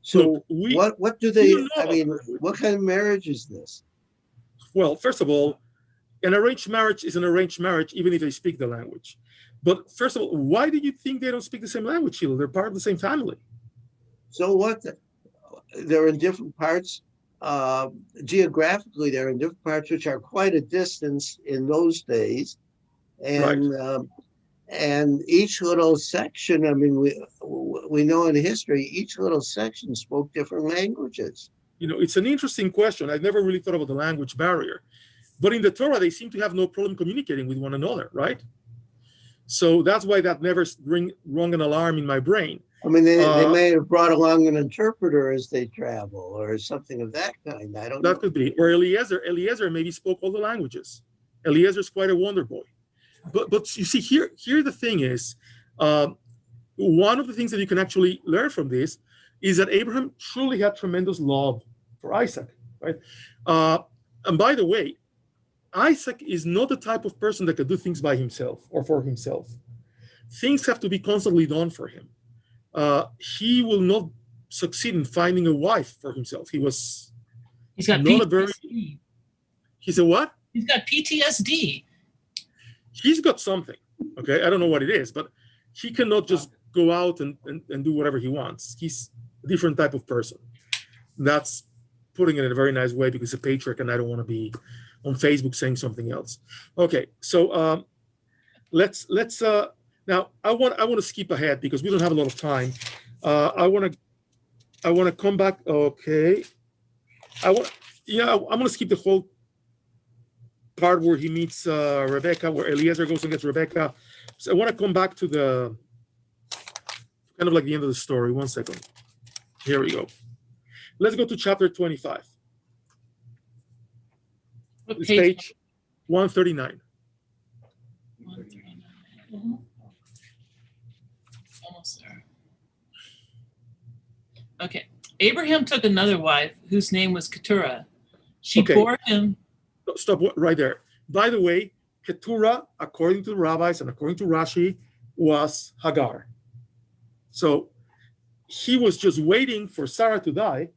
So what do they? I mean, what kind of marriage is this? Well, first of all, an arranged marriage is an arranged marriage, even if they speak the language. But first of all, why do you think they don't speak the same language, Sheila? They're part of the same family. So what? They're in different parts. Geographically, they're in different parts, which are quite a distance in those days. And right. And each little section, I mean, we know in history, each little section spoke different languages. It's an interesting question. I've never really thought about the language barrier. But in the Torah, they seem to have no problem communicating with one another, right? So that's why that never rung an alarm in my brain. I mean, they may have brought along an interpreter as they travel or something of that kind. I don't know. That could be. Or Eliezer maybe spoke all the languages. Eliezer's quite a wonder boy. But you see, here the thing is, one of the things that you can actually learn from this is that Abraham truly had tremendous love for Isaac, right? And by the way, Isaac is not the type of person that can do things by himself or for himself. Things have to be constantly done for him. He will not succeed in finding a wife for himself. He's got not PTSD. He's a what? He's got PTSD. He's got something. Okay, I don't know what it is, but he cannot just go out and do whatever he wants. He's a different type of person. That's putting it in a very nice way because he's a patriarch, and I don't want to be on Facebook saying something else. Okay, so let's now I want to skip ahead because we don't have a lot of time. I want to come back. Okay, I'm going to skip the whole part where he meets Rebecca, where Eliezer goes and gets Rebecca. So I want to come back to the kind of like the end of the story. 1 second. Here we go. Let's go to chapter 25. It's page 139. 139. Almost there. Okay. Abraham took another wife whose name was Keturah. She bore him. Stop right there. By the way, Keturah, according to the rabbis and according to Rashi, was Hagar. So he was just waiting for Sara to die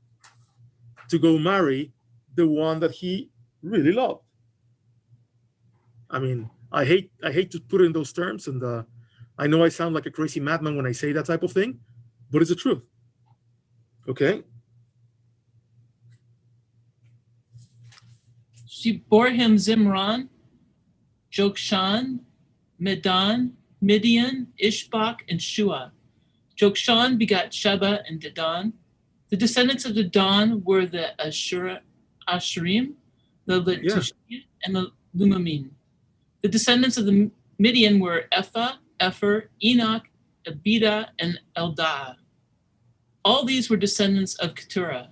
to go marry the one that he really loved. I mean, I hate to put it in those terms, and I know I sound like a crazy madman when I say that type of thing, but it's the truth. Okay? She bore him Zimran, Jokshan, Medan, Midian, Ishbak, and Shua. Jokshan begot Sheba and Dedan. The descendants of Dedan were the Asherim, the Letushim, and the Lumamim. The descendants of the Midian were Ephah, Epher, Enoch, Abida, and Eldah. All these were descendants of Keturah.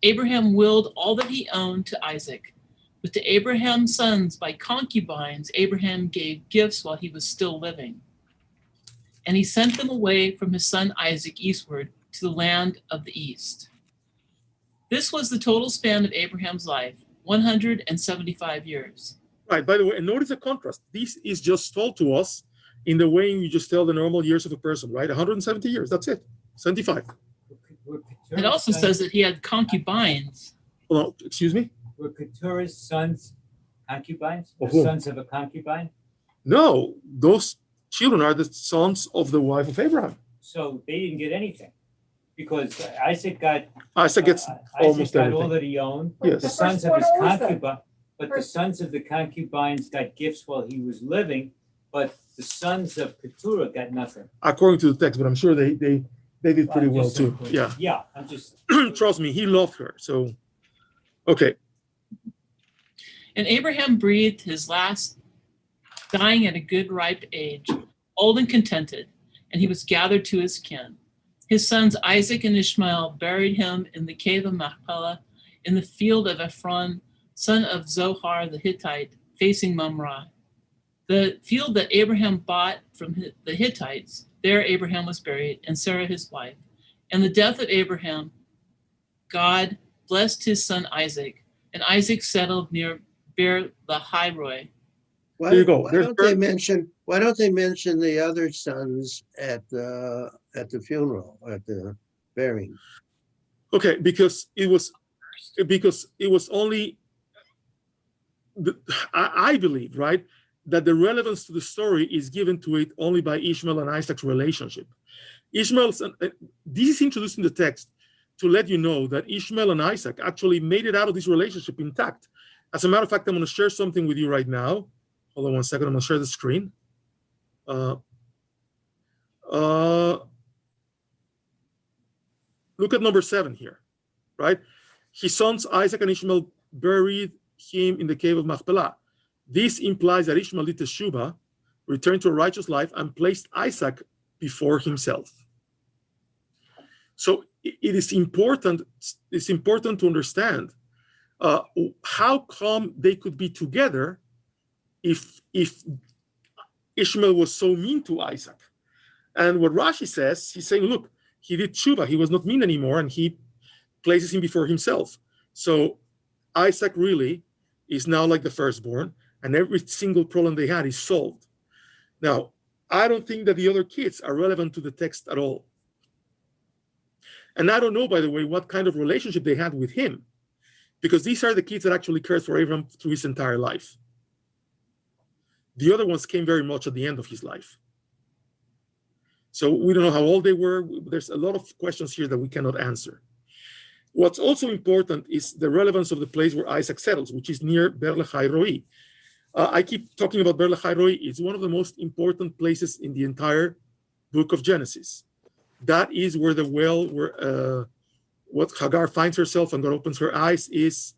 Abraham willed all that he owned to Isaac. But to Abraham's sons, by concubines, Abraham gave gifts while he was still living. And he sent them away from his son Isaac eastward to the land of the east. This was the total span of Abraham's life, 175 years. Right, by the way, and notice the contrast. This is just told to us in the way you just tell the normal years of a person, right? 170 years, that's it, 75. It also says that he had concubines. Well, excuse me? Were Keturah's sons concubines? The sons of a concubine? No, those children are the sons of the wife of Abraham. So they didn't get anything because Isaac gets almost everything. All that he owned. Yes. The sons of his concubine. But the sons of the concubines got gifts while he was living, but the sons of Keturah got nothing. According to the text, but I'm sure they did pretty well too. Yeah. Yeah, I'm just. Trust me, he loved her. So, okay. And Abraham breathed his last, dying at a good ripe age, old and contented, and he was gathered to his kin. His sons Isaac and Ishmael buried him in the cave of Machpelah, in the field of Ephron, son of Zohar the Hittite, facing Mamre. The field that Abraham bought from the Hittites, there Abraham was buried, and Sarah his wife. And the death of Abraham, God blessed his son Isaac, and Isaac settled near Beer Lahai-roi. There you go. Why don't they mention the other sons at the funeral, at the burying? Okay, because it was only I believe, right, that the relevance to the story is given to it only by Ishmael and Isaac's relationship. This is introduced in the text to let you know that Ishmael and Isaac actually made it out of this relationship intact. As a matter of fact, I'm going to share something with you right now. Hold on one second. I'm going to share the screen. Look at number 7 here, right? His sons Isaac and Ishmael buried him in the cave of Machpelah. This implies that Ishmael did teshuvah, returned to a righteous life, and placed Isaac before himself. So it is important. It's important to understand how come they could be together if Ishmael was so mean to Isaac. And what Rashi says, he's saying, look, he did tshuva, he was not mean anymore, and he places him before himself. So Isaac really is now like the firstborn, and every single problem they had is solved. Now, I don't think that the other kids are relevant to the text at all. And I don't know, by the way, what kind of relationship they had with him, because these are the kids that actually cared for Abraham through his entire life. The other ones came very much at the end of his life. So we don't know how old they were. There's a lot of questions here that we cannot answer. What's also important is the relevance of the place where Isaac settles, which is near Beer Lahai-roi. I keep talking about Beer Lahai-roi. It's one of the most important places in the entire book of Genesis. That is where the well, where what Hagar finds herself and God opens her eyes is.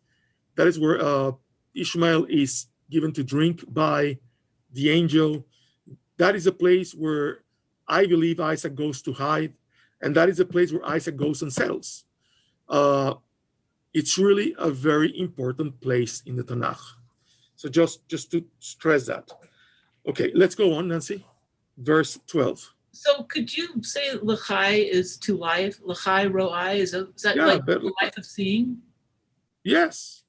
That is where Ishmael is given to drink by the angel. That is a place where I believe Isaac goes to hide, and that is a place where Isaac goes and settles. It's really a very important place in the Tanakh. So just to stress that. Okay, let's go on, Nancy. Verse 12. So could you say Lachai is to life? Lachai Roi, is that like the life of seeing? Yes.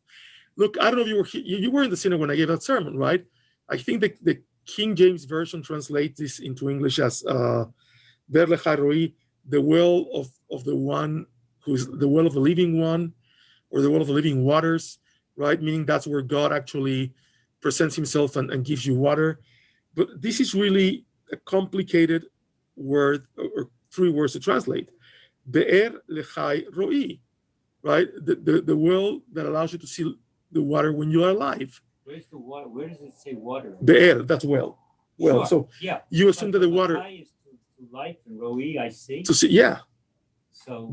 Look, I don't know if you were in the synagogue when I gave that sermon, right? I think the King James Version translates this into English as Beer Lahai-roi, the well of the one who's the well of the living one, or the well of the living waters, right? Meaning that's where God actually presents himself and gives you water. But this is really a complicated word, or 3 words to translate. Be'er Lahai-roi, right? The well that allows you to see the water when you are alive. Where's the water? Where does it say water? Be'er, that's well. Well, Sure. so yeah, you assume that the water is to life, and Roi, I see. to see, yeah. So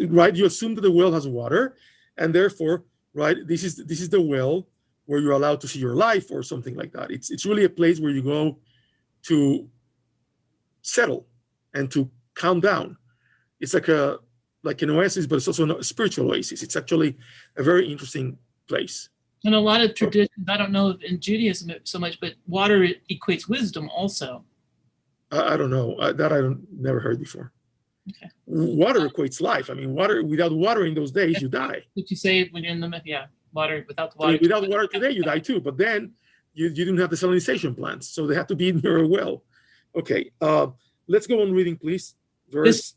Right, you assume that the well has water, and therefore, right, this is the well where you're allowed to see your life or something like that. It's really a place where you go to settle and to calm down. It's like an oasis, but it's also a spiritual oasis. It's actually a very interesting place. In a lot of traditions, I don't know if in Judaism so much, but water equates wisdom also. I don't know. That I never heard before. Okay. Water equates life. I mean, water, without water in those days, you die. Did you say when you're in the, water, without the I water? mean, without water today, you die too. But then you didn't have the salinization plants, so they have to be near a well. Okay, let's go on reading, please. Verse,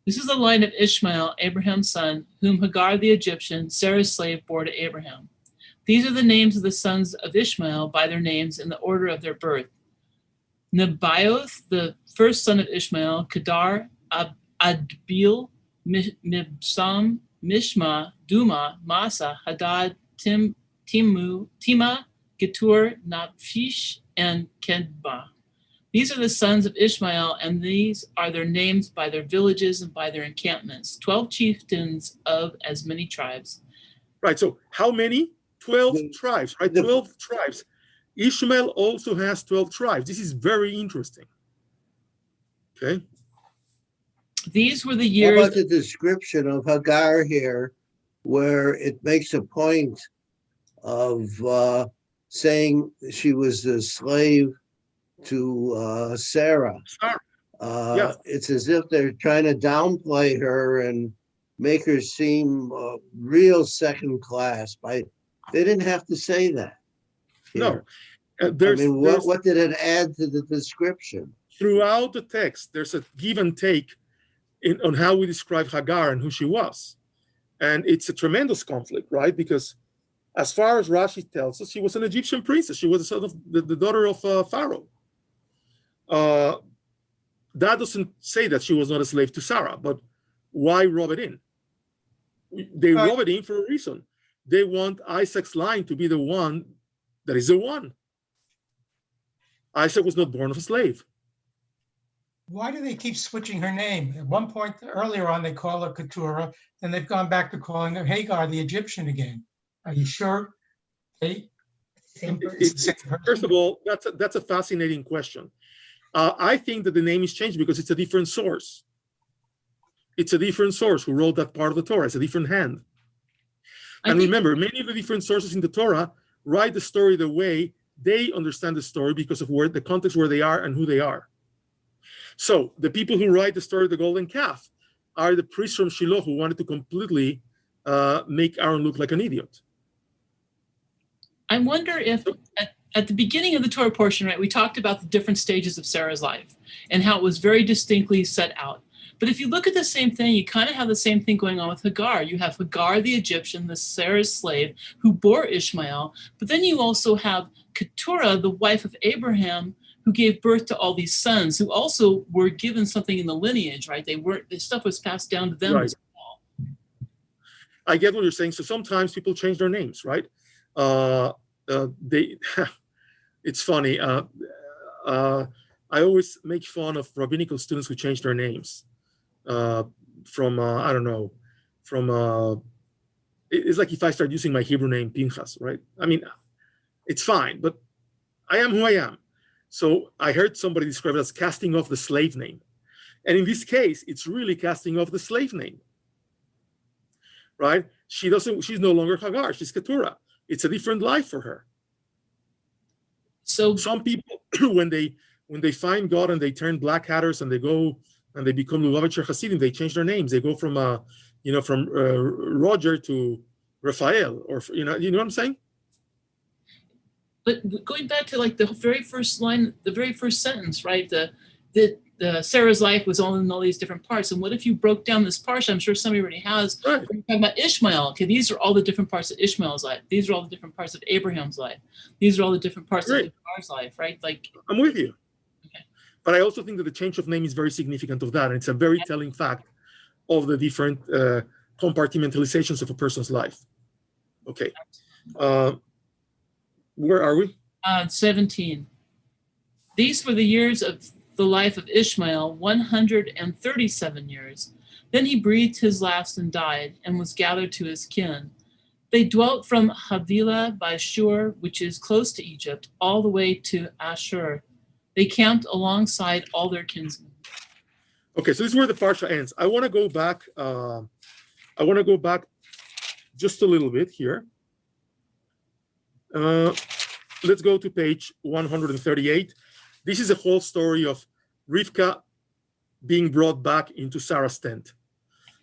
This is the line of Ishmael, Abraham's son, whom Hagar the Egyptian, Sarah's slave, bore to Abraham. These are the names of the sons of Ishmael by their names in the order of their birth. Nebaioth, the first son of Ishmael, Kedar, Adbil, Mibsam, Mishma, Duma, Masa, Hadad, Tima, Getur, Naphish, and Kedba. These are the sons of Ishmael, and these are their names by their villages and by their encampments. 12 chieftains of as many tribes. Right. So how many? 12 tribes, right? 12 tribes. Ishmael also has 12 tribes. This is very interesting. Okay. These were the How years. about the description of Hagar here, where it makes a point of saying she was a slave to Sarah? Yeah. It's as if they're trying to downplay her and make her seem real second class. They didn't have to say that. No. What did it add to the description? Throughout the text, there's a give and take on how we describe Hagar and who she was. And it's a tremendous conflict, right? Because as far as Rashi tells us, she was an Egyptian princess. She was the daughter of Pharaoh. That doesn't say that she was not a slave to Sarah, but why rub it in? They rub it in for a reason. They want Isaac's line to be the one that is the one. Isaac was not born of a slave. Why do they keep switching her name? At one point earlier on, they call her Keturah, then they've gone back to calling her Hagar, the Egyptian again. Are you sure? First of all, that's a fascinating question. I think that the name is changed because it's a different source. It's a different source who wrote that part of the Torah. It's a different hand. And remember, many of the different sources in the Torah write the story the way they understand the story because of where the context where they are and who they are. So the people who write the story of the golden calf are the priests from Shiloh who wanted to completely make Aaron look like an idiot. I wonder if at the beginning of the Torah portion, right, we talked about the different stages of Sarah's life and how it was very distinctly set out. But if you look at the same thing, you kind of have the same thing going on with Hagar. You have Hagar, the Egyptian, the Sarah's slave, who bore Ishmael. But then you also have Keturah, the wife of Abraham, who gave birth to all these sons, who also were given something in the lineage, right? This stuff was passed down to them Right. as well. I get what you're saying. So sometimes people change their names, right? It's funny. I always make fun of rabbinical students who change their names from it's like if I start using my Hebrew name, Pinchas, right? I mean, it's fine, but I am who I am. So I heard somebody describe it as casting off the slave name. And in this case, it's really casting off the slave name, right? She's no longer Hagar, she's Keturah. It's a different life for her. So some people, when they find God and they turn black hatters and they go and they become Lubavitcher Hasidim, they change their names. They go from Roger to Raphael, or you know what I'm saying? But going back to like the very first line, the very first sentence, right? The Sarah's life was all in all these different parts. And what if you broke down this parsha? I'm sure somebody already has. Right. We're talking about Ishmael. Okay, these are all the different parts of Ishmael's life. These are all the different parts of Abraham's life. These are all the different parts of Hagar's life, right? Like, I'm with you. Okay. But I also think that the change of name is very significant of that. And it's a very telling fact of the different compartmentalizations of a person's life. Okay. Where are we? 17. These were the years of the life of Ishmael, 137 years. Then he breathed his last and died, and was gathered to his kin. They dwelt from Havilah by Shur, which is close to Egypt, all the way to Ashur. They camped alongside all their kinsmen. Okay, so this is where the parsha ends. I want to go back just a little bit here. Let's go to page 138. This is a whole story of Rivka being brought back into Sarah's tent.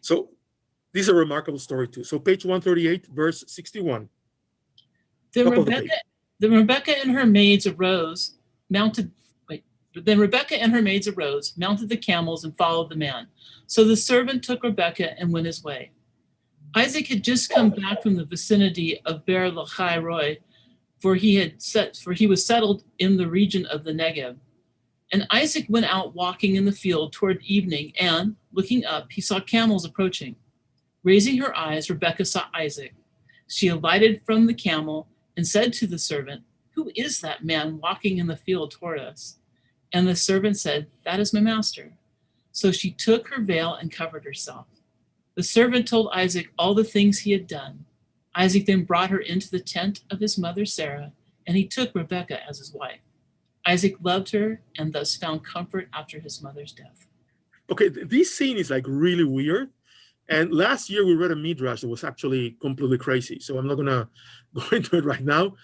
So this is a remarkable story too. So page 138, verse 61. Then Rebekah and her maids arose, mounted the camels, and followed the man. So the servant took Rebekah and went his way. Isaac had just come back from the vicinity of Ber Lachai Roi, for he was settled in the region of the Negev. And Isaac went out walking in the field toward evening, and, looking up, he saw camels approaching. Raising her eyes, Rebekah saw Isaac. She alighted from the camel and said to the servant, "Who is that man walking in the field toward us?" And the servant said, "That is my master." So she took her veil and covered herself. The servant told Isaac all the things he had done. Isaac then brought her into the tent of his mother Sarah, and he took Rebekah as his wife. Isaac loved her and thus found comfort after his mother's death. Okay, this scene is like really weird. And last year we read a midrash that was actually completely crazy. So I'm not gonna go into it right now.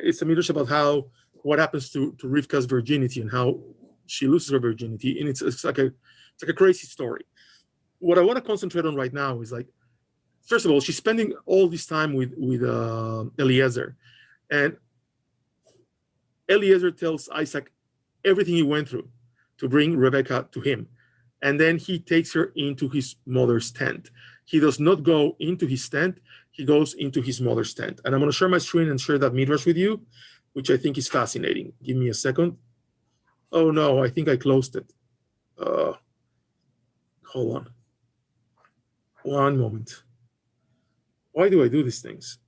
It's a midrash about what happens to Rivka's virginity and how she loses her virginity, and it's like a crazy story. What I want to concentrate on right now is like, first of all, she's spending all this time with Eliezer, and Eliezer tells Isaac everything he went through to bring Rebekah to him. And then he takes her into his mother's tent. He does not go into his tent, he goes into his mother's tent. And I'm going to share my screen and share that midrash with you, which I think is fascinating. Give me a second. Oh no, I think I closed it. Hold on. One moment. Why do I do these things?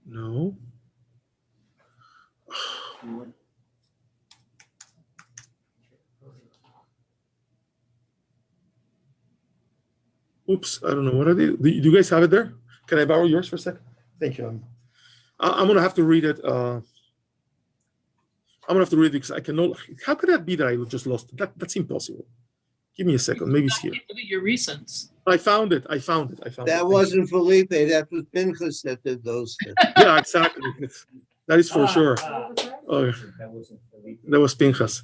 No. Oops, I don't know what I did. Do you guys have it there? Can I borrow yours for a second? Thank you. I'm gonna have to read it. I'm gonna have to read it because I cannot. How could that be that I just lost it? That's impossible. Give me a second. Maybe it's here. Look at your recents. I found it. That wasn't Felipe. That was Pinchas that did those things. Yeah, exactly. That is for sure. Oh, that was Pinchas.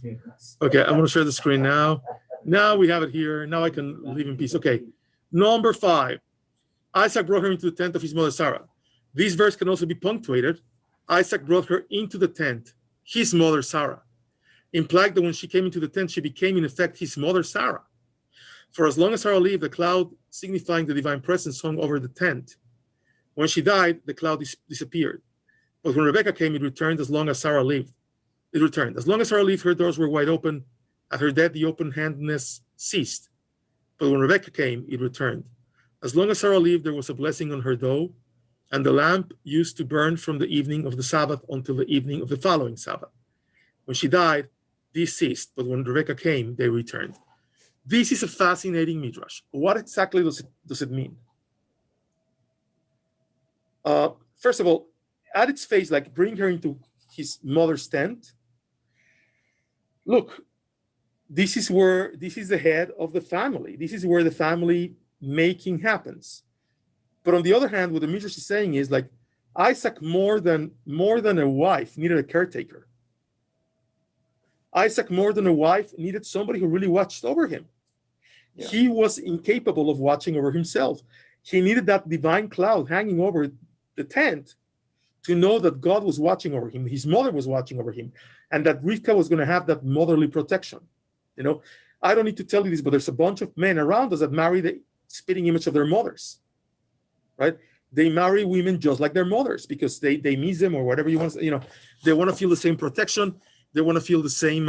Okay, I'm going to share the screen now. Now we have it here. Now I can live in peace. Okay, number 5. Isaac brought her into the tent of his mother Sara. This verse can also be punctuated. Isaac brought her into the tent, his mother Sara. Implied that when she came into the tent, she became in effect his mother Sara. For as long as Sarah lived, the cloud signifying the divine presence hung over the tent. When she died, the cloud disappeared. But when Rebekah came, it returned as long as Sarah lived. It returned. As long as Sarah lived, her doors were wide open. At her death, the open-handedness ceased. But when Rebekah came, it returned. As long as Sarah lived, there was a blessing on her dough, and the lamp used to burn from the evening of the Sabbath until the evening of the following Sabbath. When she died, these ceased, but when Rebekah came, they returned. This is a fascinating midrash. What exactly does it mean? First of all, at its face, like bring her into his mother's tent. Look, this is the head of the family. This is where the family making happens. But on the other hand, what the midrash is saying is like Isaac more than a wife needed a caretaker. Isaac, more than a wife, needed somebody who really watched over him. Yeah. He was incapable of watching over himself. He needed that divine cloud hanging over the tent to know that God was watching over him, his mother was watching over him, and that Rivka was going to have that motherly protection. You know, I don't need to tell you this, but there's a bunch of men around us that marry the spitting image of their mothers, right? They marry women just like their mothers because they miss them or whatever you want to, you know, they want to feel the same protection. They want to feel the same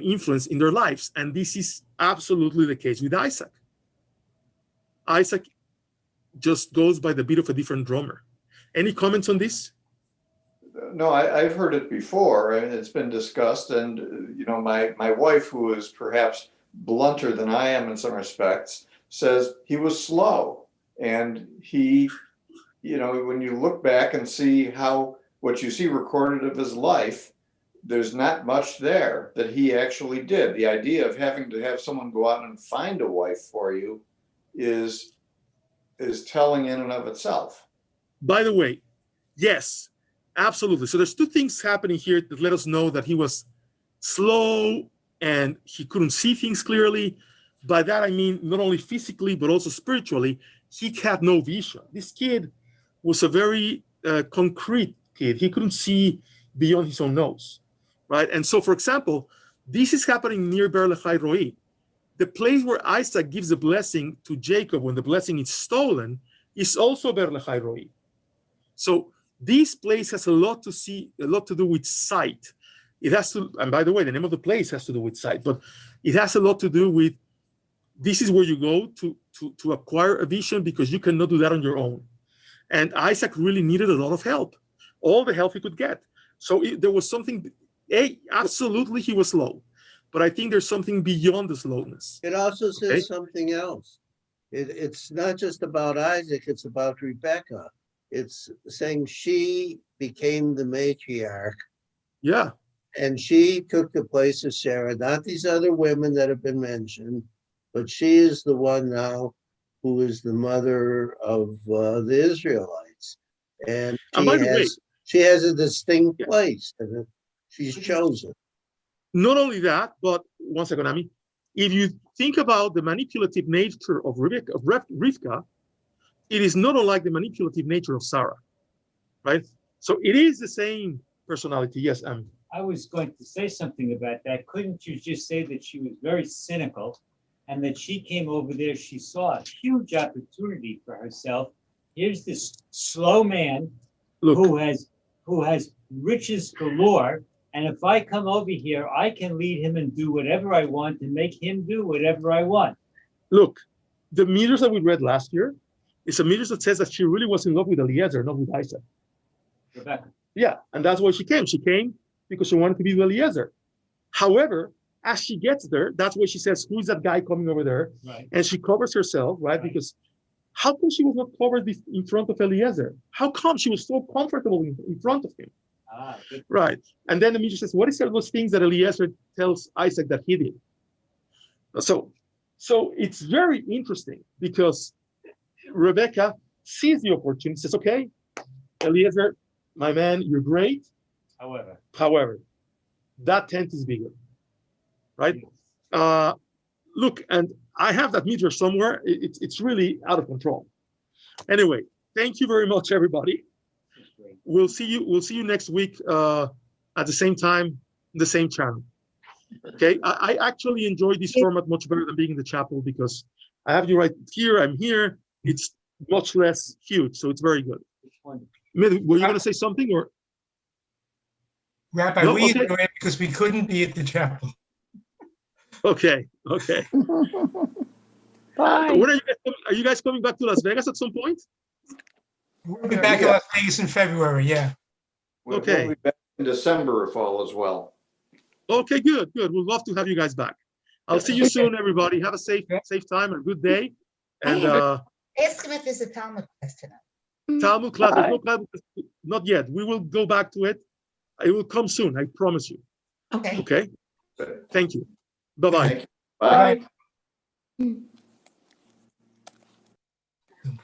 influence in their lives. And this is absolutely the case with Isaac. Isaac just goes by the beat of a different drummer. Any comments on this? No, I've heard it before, and it's been discussed. And, you know, my wife, who is perhaps blunter than I am in some respects, says he was slow. And he, you know, when you look back and see what you see recorded of his life, there's not much there that he actually did. The idea of having to have someone go out and find a wife for you is telling in and of itself. By the way, yes, absolutely. So there's two things happening here that let us know that he was slow and he couldn't see things clearly. By that, I mean, not only physically, but also spiritually, he had no vision. This kid was a very concrete kid. He couldn't see beyond his own nose. Right? And so, for example, this is happening near Ber Lechai Roi. The place where Isaac gives the blessing to Jacob when the blessing is stolen is also Ber Lechai Roi. So this place has a lot to do with sight. It has to, and by the way, the name of the place has to do with sight, but it has a lot to do with this is where you go to acquire a vision because you cannot do that on your own. And Isaac really needed a lot of help, all the help he could get. So there was something, absolutely he was slow, but I think there's something beyond the slowness. It also says something else. It's not just about Isaac, it's about Rebecca. It's saying she became the matriarch. Yeah. And she took the place of Sarah, not these other women that have been mentioned, but she is the one now who is the mother of the Israelites. And she has a distinct place and she's chosen. Not only that, but one second, Ami. If you think about the manipulative nature of Rivka, it is not unlike the manipulative nature of Sarah, right? So it is the same personality. Yes, Ami. I was going to say something about that. Couldn't you just say that she was very cynical and that she came over there, she saw a huge opportunity for herself. Here's this slow man who has riches galore. And if I come over here, I can lead him and do whatever I want and make him do whatever I want. Look, the meters that we read last year is a meters that says that she really was in love with Eliezer, not with Isaac. Rebecca. Yeah, and that's why she came. She came because she wanted to be with Eliezer. However, as she gets there, that's why she says, who is that guy coming over there? Right. And she covers herself, right? Because how come she was not covered in front of Eliezer? How come she was so comfortable in front of him? Right. And then the Mishnah says, what is those things that Eliezer tells Isaac that he did? So it's very interesting because Rebecca sees the opportunity, says, okay, Eliezer, my man, you're great. However, that tent is bigger, right? Look, and I have that meter somewhere. It's really out of control. Anyway, thank you very much, everybody. We'll see you next week at the same time, the same channel. Okay, I actually enjoy this format much better than being in the chapel because I have you right here. I'm here. It's much less huge, so it's very good. Were you going to say something or? Rabbi, No? we Okay. enjoy it because we couldn't be at the chapel. Okay. Bye. When are you guys coming back to Las Vegas at some point? We'll be back in Las Vegas in February, yeah. Okay. We'll be back in December if all is well. Okay, good. We'd love to have you guys back. I'll see you soon, everybody. Have a safe time and a good day. And ask him if there's a Talmud class tonight. Talmud class, there's no Talmud class, not yet. We will go back to it. It will come soon, I promise you. Okay. Okay. Thank you. Bye-bye. Bye. Bye.